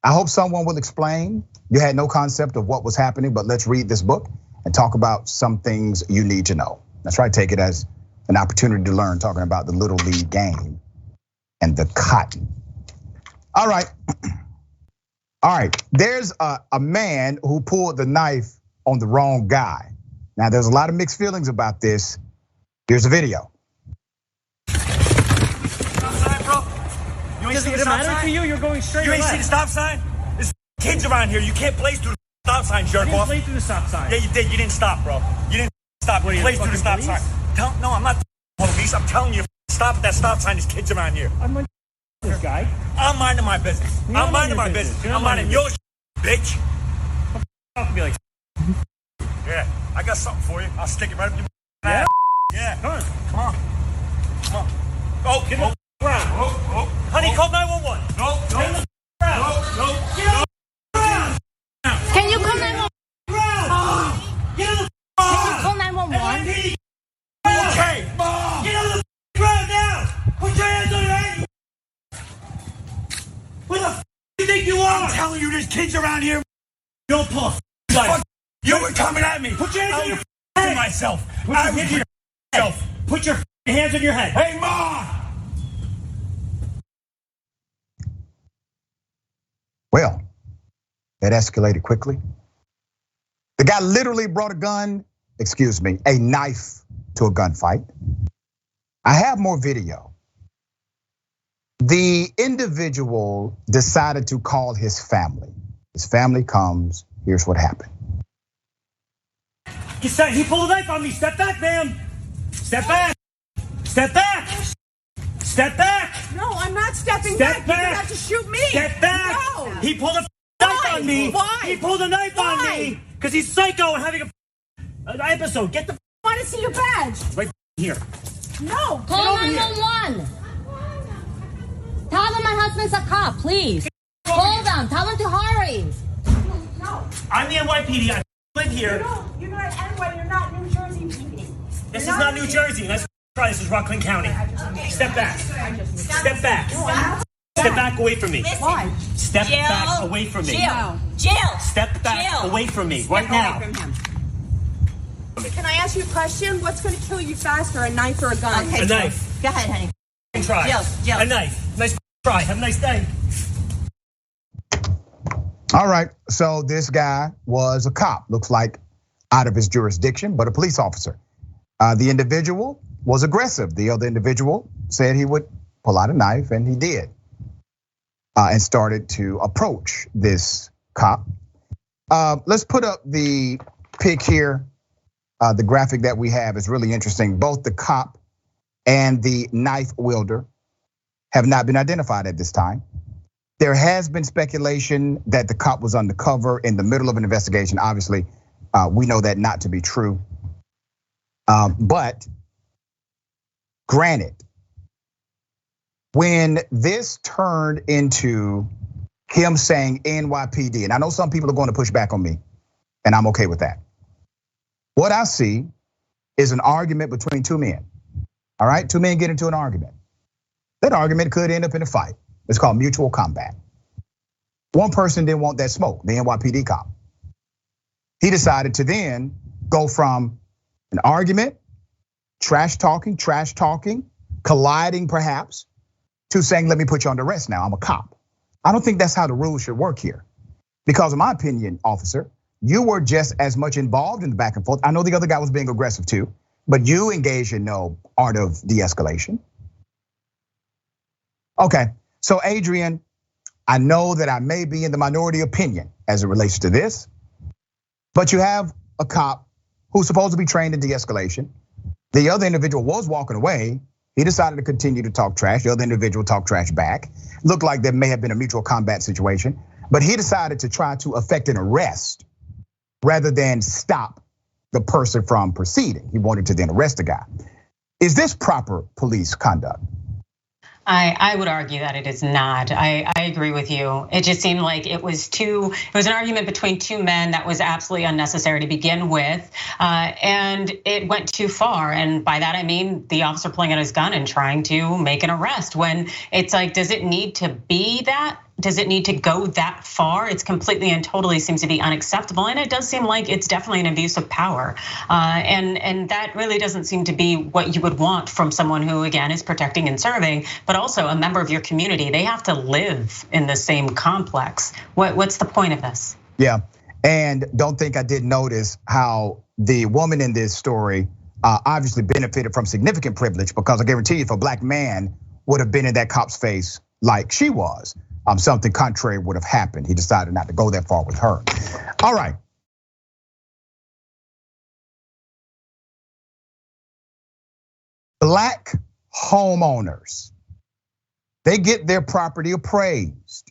I hope someone will explain. You had no concept of what was happening, but let's read this book and talk about some things you need to know. That's right, take it as an opportunity to learn, talking about the Little League game and the cotton. All right, there's a man who pulled the knife on the wrong guy. Now, there's a lot of mixed feelings about this. Here's a video. Does it matter to you? You're going straight. You ain't see the stop sign? There's kids around here. You can't blaze through the stop sign, jerk off. You didn't blaze through the stop sign. Yeah, you did. You didn't stop, bro. You didn't stop. You blazed through the stop sign. No, I'm not the police. I'm telling you, stop at that stop sign. There's kids around here. I'm minding this guy. I'm minding my business. I'm minding my business. I'm minding your bitch. I'll be like, yeah, I got something for you. I'll stick it right up your ass. Yeah. Come on. Oh, get on the ground. Honey, call 911. No. Get on the ground. Can you call 911? Get on the ground. Can you call 911? Okay. Get on the ground now. Put your hands on your head. Where the f do you think you are? I'm telling you, there's kids around here. Don't pull a f. You were coming at me. Put your hands on your head. Myself. I was here. Put your hands on your head. Hey, Ma! Well, that escalated quickly. The guy literally brought a knife to a gunfight. I have more video. The individual decided to call his family. His family comes, here's what happened. He pulled a knife on me. Step back, man. Step back. Step back. Step back. No, I'm not stepping Step back. You're back. gonna have to shoot me. Step back. No. He pulled a knife on me. Why? He pulled a knife on me because he's psycho and having an episode. Get the I want to see your badge. right here. No. Call 911. Tell them my husband's a cop, please. Call them. Tell them to hurry. No. I'm the NYPD. I live here. You're not NY. You're not New Jersey PD. This is not New Jersey. Let's try. This is Rockland County. Step back. Step back. Step back away from me. Why? Step back away from me. Jail. Step back away from me right now. Can I ask you a question? What's going to kill you faster, a knife or a gun? Okay. A knife. Go ahead, honey. Try. Jail. A knife. Nice try. Have a nice day. All right, so this guy was a cop, looks like out of his jurisdiction, but a police officer. The individual was aggressive. The other individual said he would pull out a knife, and he did. And started to approach this cop. Let's put up the pic here. The graphic that we have is really interesting. Both the cop and the knife wielder have not been identified at this time. There has been speculation that the cop was undercover in the middle of an investigation. Obviously, we know that not to be true. But granted, when this turned into him saying NYPD, and I know some people are going to push back on me, and I'm okay with that. What I see is an argument between two men. All right, two men get into an argument. That argument could end up in a fight. It's called mutual combat. One person didn't want that smoke, the NYPD cop. He decided to then go from an argument, trash talking, colliding perhaps, to saying, let me put you under arrest now, I'm a cop. I don't think that's how the rules should work here. Because in my opinion, officer, you were just as much involved in the back and forth. I know the other guy was being aggressive too, but you engaged in no art of de-escalation. Okay, so Adrienne, I know that I may be in the minority opinion as it relates to this, but you have a cop who's supposed to be trained in de-escalation. The other individual was walking away. He decided to continue to talk trash. The other individual talked trash back. Looked like there may have been a mutual combat situation, but he decided to try to effect an arrest rather than stop the person from proceeding. He wanted to then arrest the guy. Is this proper police conduct? I would argue that it is not. I agree with you. It just seemed like it was an argument between two men that was absolutely unnecessary to begin with. And it went too far. And by that, I mean the officer pulling out his gun and trying to make an arrest when it's like, does it need to be that? Does it need to go that far? It's completely and totally seems to be unacceptable. And it does seem like it's definitely an abuse of power. And that really doesn't seem to be what you would want from someone who, again, is protecting and serving, but also a member of your community. They have to live in the same complex. What's the point of this? Yeah, and don't think I didn't notice how the woman in this story obviously benefited from significant privilege, because I guarantee you if a black man would have been in that cop's face like she was, something contrary would have happened. He decided not to go that far with her. All right. Black homeowners, they get their property appraised.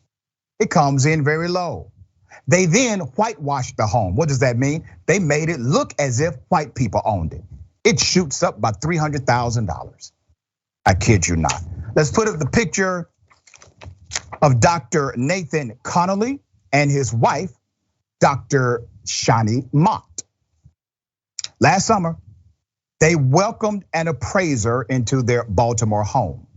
It comes in very low. They then whitewash the home. What does that mean? They made it look as if white people owned it. It shoots up by $300,000. I kid you not. Let's put up the picture of Dr. Nathan Connolly and his wife, Dr. Shani Mott. Last summer, they welcomed an appraiser into their Baltimore home,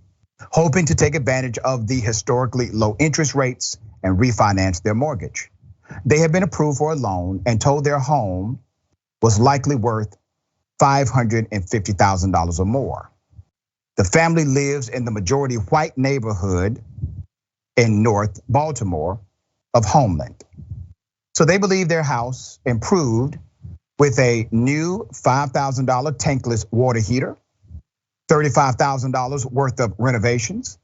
hoping to take advantage of the historically low interest rates and refinance their mortgage. They had been approved for a loan and told their home was likely worth $550,000 or more. The family lives in the majority white neighborhood in North Baltimore of Homeland. So So they believe their house improved with a new $5,000 tankless water heater, $35,000 worth of renovations,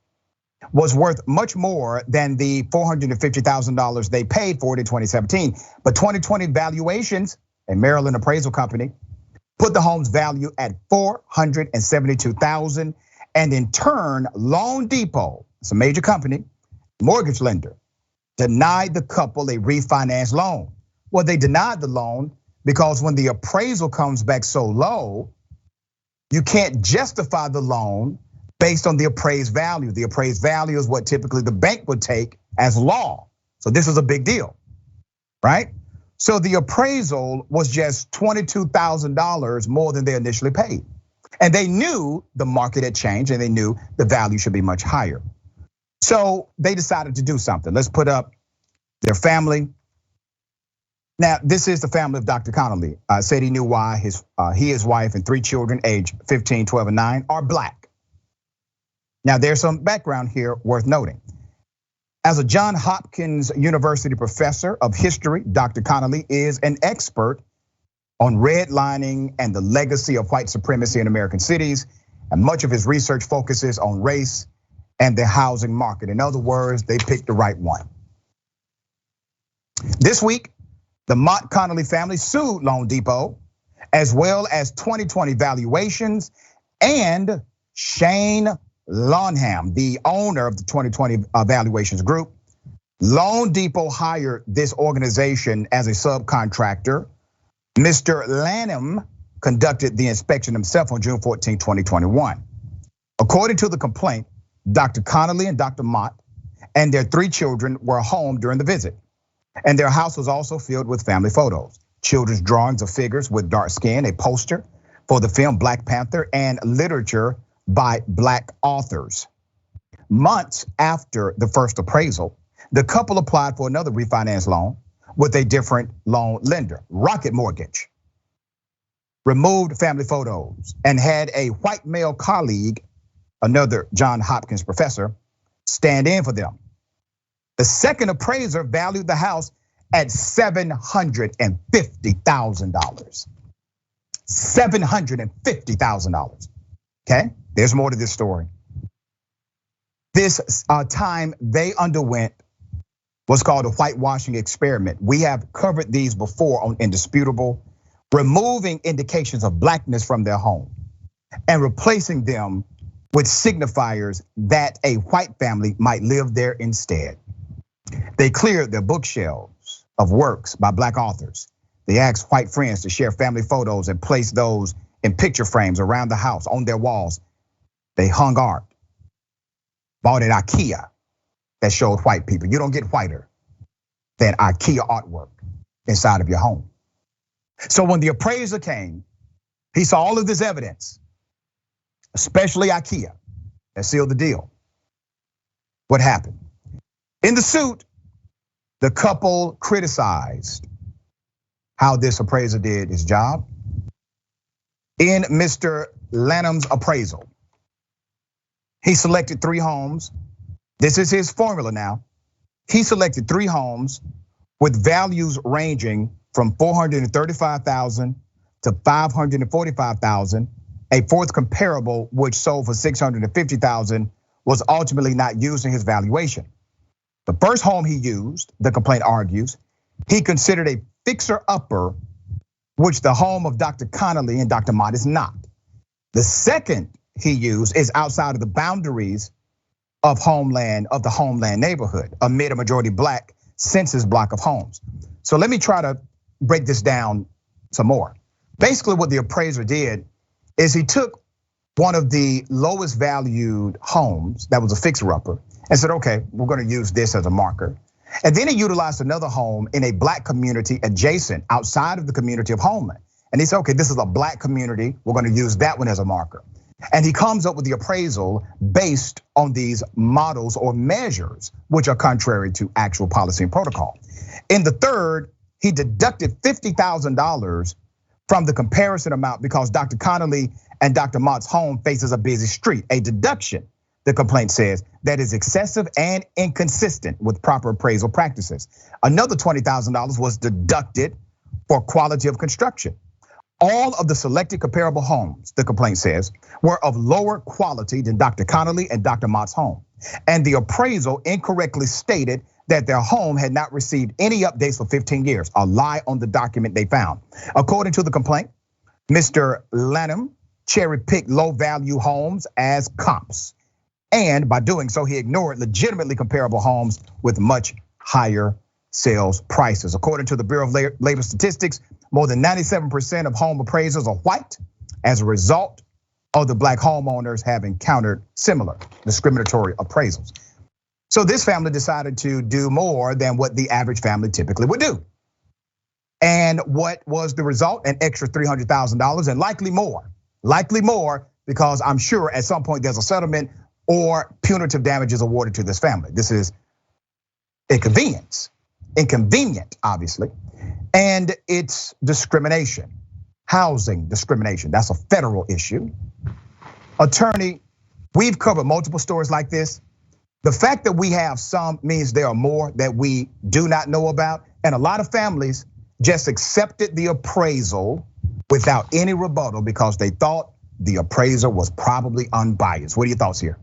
was worth much more than the $450,000 they paid for it in 2017. But 2020 valuations, a Maryland appraisal company, put the home's value at $472,000. And in turn, Loan Depot, it's a major company, mortgage lender, denied the couple a refinance loan. Well, they denied the loan because when the appraisal comes back so low, you can't justify the loan based on the appraised value. The appraised value is what typically the bank would take as law. So this is a big deal, right? So the appraisal was just $22,000 more than they initially paid. And they knew the market had changed and they knew the value should be much higher. So they decided to do something. Let's put up their family. Now, this is the family of Dr. Connolly. Said he knew why he, his wife, and 3 children, aged 15, 12, and 9, are black. Now, there's some background here worth noting. As a Johns Hopkins University professor of history, Dr. Connolly is an expert on redlining and the legacy of white supremacy in American cities. And much of his research focuses on race and the housing market. In other words, they picked the right one. This week, the Mott Connolly family sued Loan Depot, as well as 2020 valuations and Shane Lonham, the owner of the 2020 valuations group. Loan Depot hired this organization as a subcontractor. Mr. Lanham conducted the inspection himself on June 14, 2021. According to the complaint, Dr. Connolly and Dr. Mott and their 3 children were home during the visit. And their house was also filled with family photos, children's drawings of figures with dark skin, a poster for the film Black Panther, and literature by black authors. Months after the first appraisal, the couple applied for another refinance loan with a different loan lender, Rocket Mortgage, removed family photos, and had a white male colleague, another Johns Hopkins professor, stand in for them. The second appraiser valued the house at $750,000. $750,000. Okay, there's more to this story. This time they underwent what's called a whitewashing experiment. We have covered these before on Indisputable, removing indications of blackness from their home and replacing them with signifiers that a white family might live there instead. They cleared their bookshelves of works by black authors. They asked white friends to share family photos and place those in picture frames around the house, on their walls. They hung art, bought at IKEA that showed white people. You don't get whiter than IKEA artwork inside of your home. So when the appraiser came, he saw all of this evidence, especially IKEA, that sealed the deal. What happened? In the suit, the couple criticized how this appraiser did his job. In Mr. Lanham's appraisal, he selected 3 homes. This is his formula now. He selected 3 homes with values ranging from $435,000 to $545,000. A fourth comparable, which sold for $650,000, was ultimately not used in his valuation. The first home he used, the complaint argues, he considered a fixer-upper, which the home of Dr. Connolly and Dr. Mott is not. The second he used is outside of the boundaries of the Homeland neighborhood, amid a majority black census block of homes. So let me try to break this down some more. Basically what the appraiser did is he took one of the lowest valued homes that was a fixer-upper and said, okay, we're gonna use this as a marker. And then he utilized another home in a black community adjacent outside of the community of Homeland. And he said, okay, this is a black community, we're gonna use that one as a marker. And he comes up with the appraisal based on these models or measures, which are contrary to actual policy and protocol. In the third, he deducted $50,000 from the comparison amount because Dr. Connolly and Dr. Mott's home faces a busy street, a deduction the complaint says, that is excessive and inconsistent with proper appraisal practices. Another $20,000 was deducted for quality of construction. All of the selected comparable homes, the complaint says, were of lower quality than Dr. Connolly and Dr. Mott's home. And the appraisal incorrectly stated that their home had not received any updates for 15 years, a lie on the document they found. According to the complaint, Mr. Lanham cherry-picked low-value homes as comps. And by doing so, he ignored legitimately comparable homes with much higher sales prices. According to the Bureau of Labor Statistics, more than 97% of home appraisals are white. As a result of the black homeowners have encountered similar discriminatory appraisals. So this family decided to do more than what the average family typically would do. And what was the result? An extra $300,000 and likely more because I'm sure at some point there's a settlement or punitive damages awarded to this family. This is inconvenience, inconvenient, obviously. And it's discrimination, housing discrimination. That's a federal issue. Attorney, we've covered multiple stories like this. The fact that we have some means there are more that we do not know about. And a lot of families just accepted the appraisal without any rebuttal because they thought the appraiser was probably unbiased. What are your thoughts here?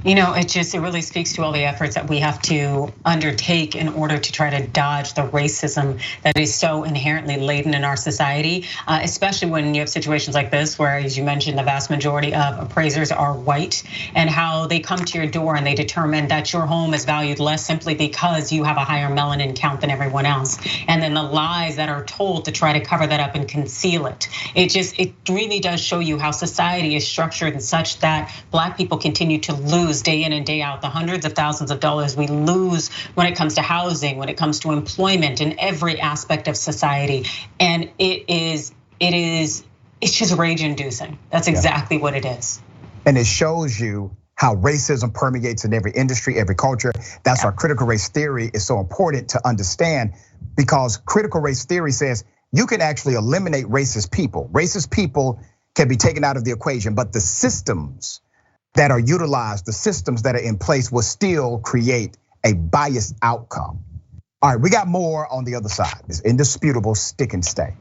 You know, it really speaks to all the efforts that we have to undertake in order to try to dodge the racism that is so inherently laden in our society, especially when you have situations like this, where, as you mentioned, the vast majority of appraisers are white, and how they come to your door and they determine that your home is valued less simply because you have a higher melanin count than everyone else. And then the lies that are told to try to cover that up and conceal it. It really does show you how society is structured and such that black people continue to lose day in and day out the hundreds of thousands of dollars we lose when it comes to housing, when it comes to employment, in every aspect of society. And it's just rage inducing. That's exactly what it is. And it shows you how racism permeates in every industry, every culture. That's why critical race theory is so important to understand, because critical race theory says you can actually eliminate racist people. Racist people can be taken out of the equation, but the systems that are utilized, the systems that are in place will still create a biased outcome. All right, we got more on the other side. It's indisputable, stick and stay.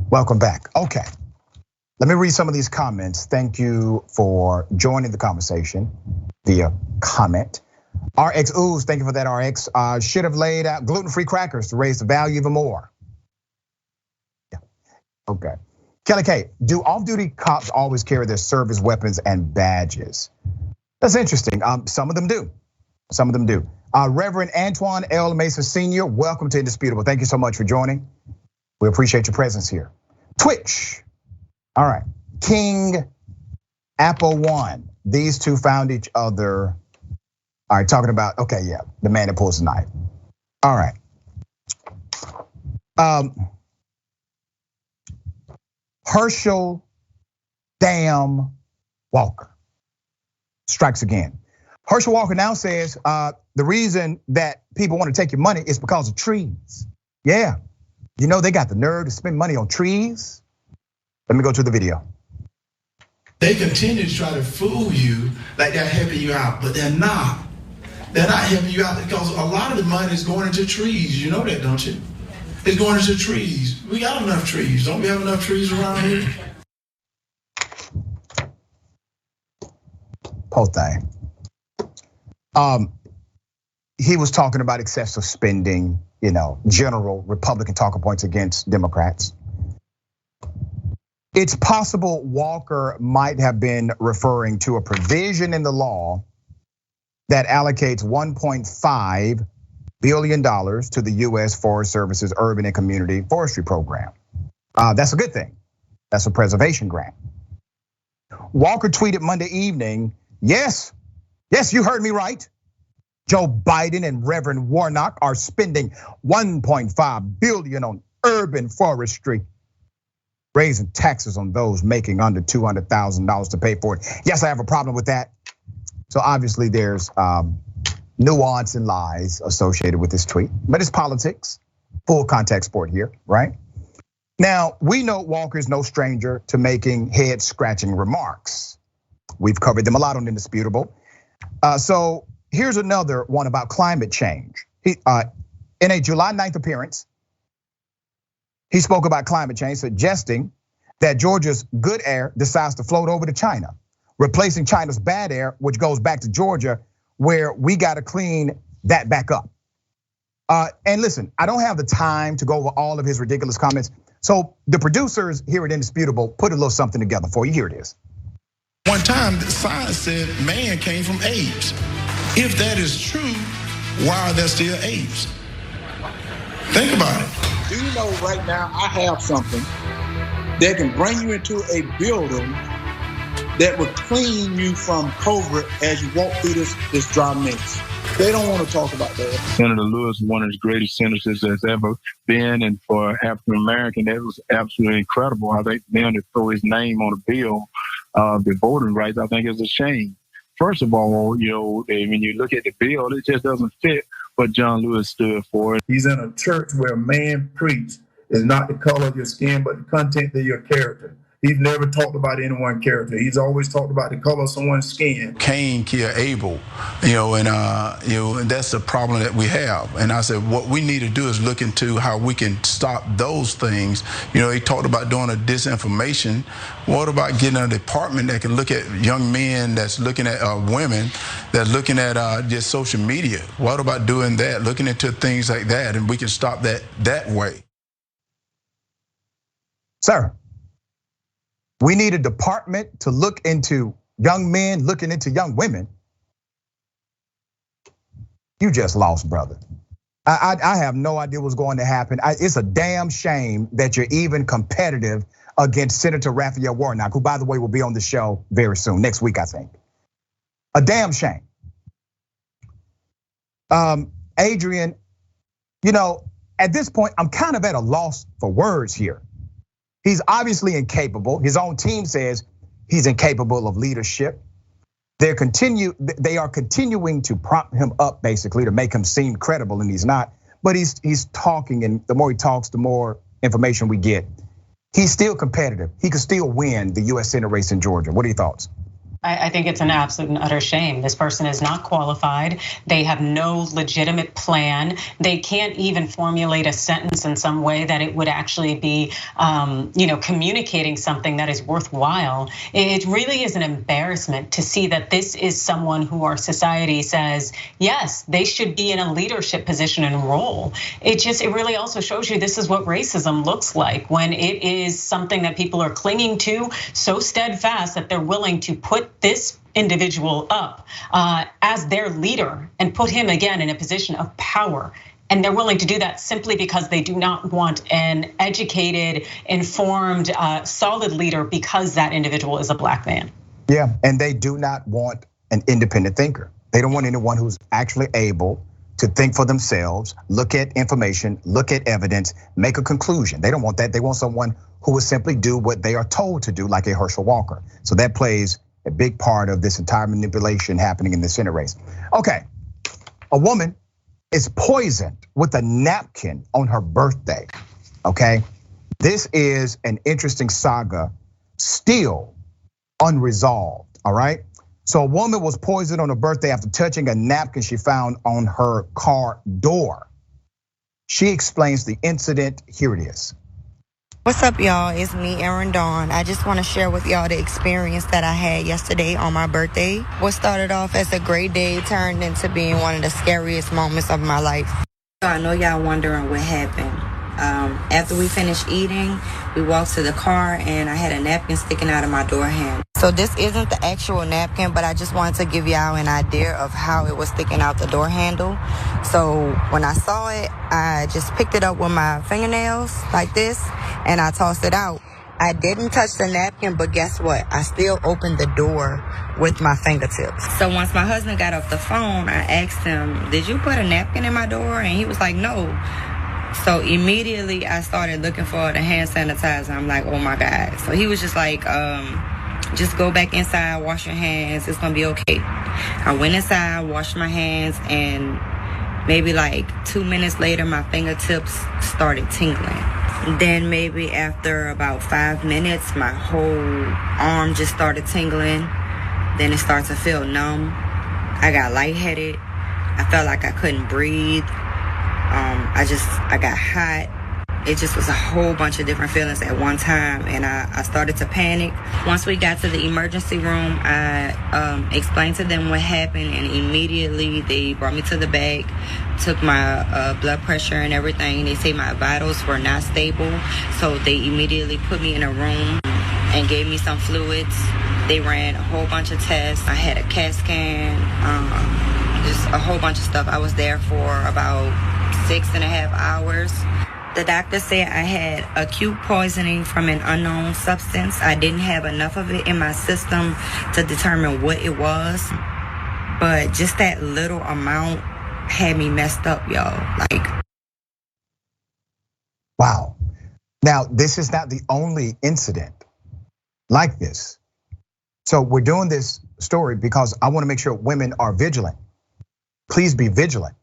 Welcome back. Okay, let me read some of these comments. Thank you for joining the conversation via comment. RX Ooze, thank you for that, RX. Should have laid out gluten-free crackers to raise the value even more. Okay. Kelly K, do off-duty cops always carry their service weapons and badges? That's interesting. Some of them do. Some of them do. Reverend Antoine L. Mason Sr., welcome to Indisputable. Thank you so much for joining. We appreciate your presence here. Twitch. All right. King Apple One. These two found each other. All right, talking about, okay, yeah, the man that pulls the knife. All right. Herschel Damn Walker strikes again. Herschel Walker now says the reason that people want to take your money is because of trees. Yeah, you know they got the nerve to spend money on trees. Let me go to the video. They continue to try to fool you like they're helping you out, but they're not. They're not helping you out because a lot of the money is going into trees. You know that, don't you? It's going into trees. We got enough trees. Don't we have enough trees around here? Poor thing. He was talking about excessive spending, general Republican talking points against Democrats. It's possible Walker might have been referring to a provision in the law that allocates $1.5 billion to the US Forest Service's Urban and Community Forestry Program. That's a good thing. That's a preservation grant. Walker tweeted Monday evening, yes, you heard me right. Joe Biden and Reverend Warnock are spending $1.5 billion on urban forestry, raising taxes on those making under $200,000 to pay for it. Yes, I have a problem with that. So obviously there's nuance and lies associated with this tweet, but it's politics, full contact sport here, right? Now, we know Walker is no stranger to making head-scratching remarks. We've covered them a lot on Indisputable. So here's another one about climate change. In a July 9th appearance, he spoke about climate change, suggesting that Georgia's good air decides to float over to China, replacing China's bad air, which goes back to Georgia, where we gotta clean that back up. And listen, I don't have the time to go over all of his ridiculous comments. So the producers here at Indisputable put a little something together for you. Here it is. One time, science said man came from apes. If that is true, why are there still apes? Think about it. Do you know right now I have something that can bring you into a building that will clean you from COVID as you walk through this dry mess? They don't want to talk about that. Senator Lewis is one of the greatest senators that's ever been, and for African American, that was absolutely incredible. I think them to throw his name on a bill, the voting rights, I think is a shame. First of all, when you look at the bill, it just doesn't fit what John Lewis stood for. He's in a church where man preached is not the color of your skin, but the content of your character. He's never talked about anyone's character. He's always talked about the color of someone's skin. Cain killed Abel, and that's the problem that we have. And I said, what we need to do is look into how we can stop those things. He talked about doing a disinformation. What about getting a department that can look at young men that's looking at women, that's looking at just social media? What about doing that, looking into things like that, and we can stop that way? Sir. We need a department to look into young men looking into young women. You just lost, brother. I have no idea what's going to happen. It's a damn shame that you're even competitive against Senator Raphael Warnock, who, by the way, will be on the show very soon, next week, I think. A damn shame. Adrienne, at this point, I'm kind of at a loss for words here. He's obviously incapable. His own team says he's incapable of leadership. They are continuing to prop him up, basically, to make him seem credible, and he's not. But he's talking, and the more he talks, the more information we get. He's still competitive. He could still win the US Senate race in Georgia. What are your thoughts? I think it's an absolute and utter shame. This person is not qualified. They have no legitimate plan. They can't even formulate a sentence in some way that it would actually be, communicating something that is worthwhile. It really is an embarrassment to see that this is someone who our society says, yes, they should be in a leadership position and role. It really also shows you this is what racism looks like when it is something that people are clinging to so steadfast that they're willing to put this individual up as their leader and put him again in a position of power. And they're willing to do that simply because they do not want an educated, informed, solid leader because that individual is a black man. Yeah, and they do not want an independent thinker. They don't want anyone who's actually able to think for themselves, look at information, look at evidence, make a conclusion. They don't want that. They want someone who will simply do what they are told to do, like a Herschel Walker. So that plays a big part of this entire manipulation happening in the Senate race. Okay, a woman is poisoned with a napkin on her birthday, okay? This is an interesting saga, still unresolved, all right? So a woman was poisoned on her birthday after touching a napkin she found on her car door. She explains the incident, here it is. What's up, y'all? It's me, Erin Dawn. I just want to share with y'all the experience that I had yesterday on my birthday. What started off as a great day turned into being one of the scariest moments of my life. I know y'all wondering what happened. After we finished eating, we walked to the car and I had a napkin sticking out of my door handle. So this isn't the actual napkin, but I just wanted to give y'all an idea of how it was sticking out the door handle. So when I saw it, I just picked it up with my fingernails like this and I tossed it out. I didn't touch the napkin, but guess what? I still opened the door with my fingertips. So once my husband got off the phone, I asked him, did you put a napkin in my door? And he was like, no. So immediately I started looking for the hand sanitizer. I'm like, oh my God. So he was just like, just go back inside, wash your hands. It's gonna be okay. I went inside, washed my hands, and maybe like 2 minutes later, my fingertips started tingling. Then maybe after about 5 minutes, my whole arm just started tingling. Then it started to feel numb. I got lightheaded. I felt like I couldn't breathe. I got hot. It just was a whole bunch of different feelings at one time, and I started to panic. Once we got to the emergency room, I explained to them what happened, and immediately they brought me to the back, took my blood pressure and everything. They say my vitals were not stable, so they immediately put me in a room and gave me some fluids. They ran a whole bunch of tests. I had a CAT scan, just a whole bunch of stuff. I was there for about 6.5 hours. The doctor said I had acute poisoning from an unknown substance. I didn't have enough of it in my system to determine what it was. But just that little amount had me messed up, y'all. Wow. Now, this is not the only incident like this. So we're doing this story because I want to make sure women are vigilant. Please be vigilant.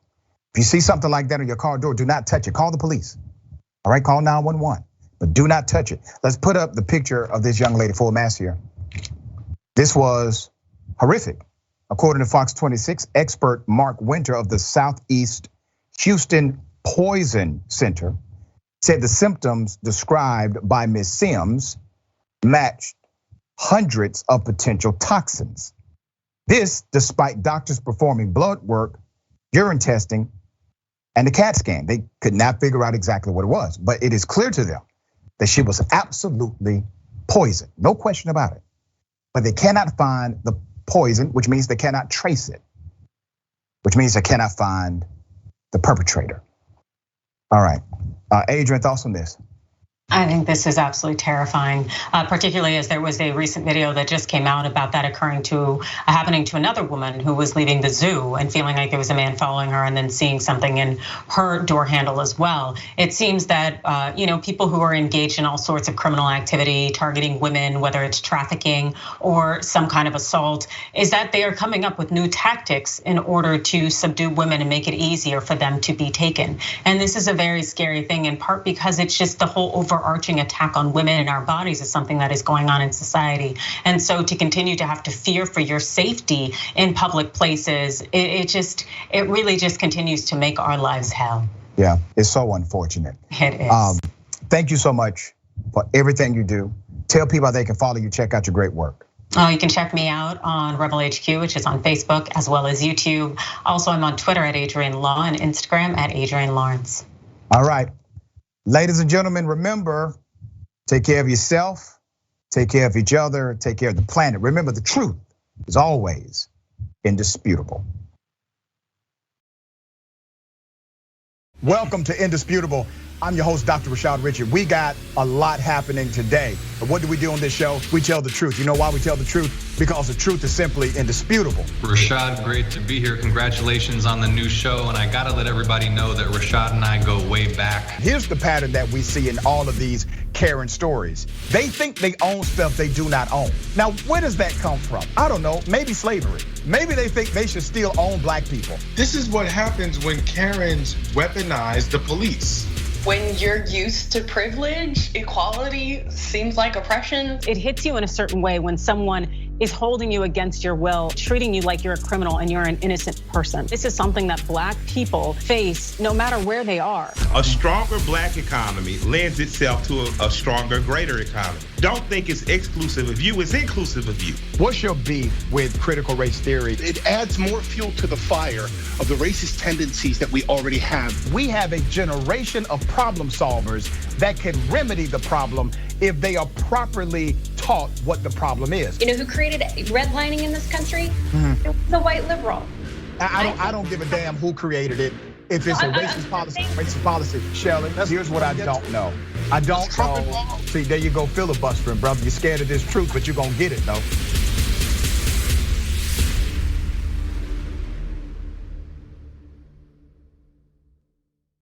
If you see something like that on your car door, do not touch it. Call the police. All right, call 911, but do not touch it. Let's put up the picture of this young lady, full mass here. This was horrific. According to Fox 26, expert Mark Winter of the Southeast Houston Poison Center said the symptoms described by Ms. Sims matched hundreds of potential toxins. This despite doctors performing blood work, urine testing, and the CAT scan. They could not figure out exactly what it was, but it is clear to them that she was absolutely poisoned, no question about it. But they cannot find the poison, which means they cannot trace it, which means they cannot find the perpetrator. All right, Adrienne, thoughts on this? I think this is absolutely terrifying, particularly as there was a recent video that just came out about that happening to another woman who was leaving the zoo and feeling like there was a man following her and then seeing something in her door handle as well. It seems that people who are engaged in all sorts of criminal activity, targeting women, whether it's trafficking or some kind of assault, is that they are coming up with new tactics in order to subdue women and make it easier for them to be taken. And this is a very scary thing, in part because it's just the whole overarching attack on women and our bodies is something that is going on in society. And so to continue to have to fear for your safety in public places, it really just continues to make our lives hell. Yeah, it's so unfortunate. It is. Thank you so much for everything you do. Tell people how they can follow you, check out your great work. You can check me out on Rebel HQ, which is on Facebook as well as YouTube. Also, I'm on Twitter at Adrienne Law and Instagram at Adrienne Lawrence. All right. Ladies and gentlemen, remember, take care of yourself, take care of each other, take care of the planet. Remember, the truth is always indisputable. Welcome to Indisputable. I'm your host, Dr. Rashad Richard. We got a lot happening today. But what do we do on this show? We tell the truth. You know why we tell the truth? Because the truth is simply indisputable. Rashad, great to be here. Congratulations on the new show. And I gotta let everybody know that Rashad and I go way back. Here's the pattern that we see in all of these Karen stories. They think they own stuff they do not own. Now, where does that come from? I don't know, maybe slavery. Maybe they think they should still own black people. This is what happens when Karens weaponize the police. When you're used to privilege, equality seems like oppression. It hits you in a certain way when someone is holding you against your will, treating you like you're a criminal and you're an innocent person. This is something that black people face no matter where they are. A stronger black economy lends itself to a stronger, greater economy. Don't think it's exclusive of you, it's inclusive of you. What's your beef with critical race theory? It adds more fuel to the fire of the racist tendencies that we already have. We have a generation of problem solvers that can remedy the problem if they are properly taught what the problem is. You know who created redlining in this country? It was a white liberal. I don't give a damn who created it. If it's a racist policy, Shelley, here's what I don't know. I don't know. See, there you go filibustering, brother. You're scared of this truth, but you're gonna get it though.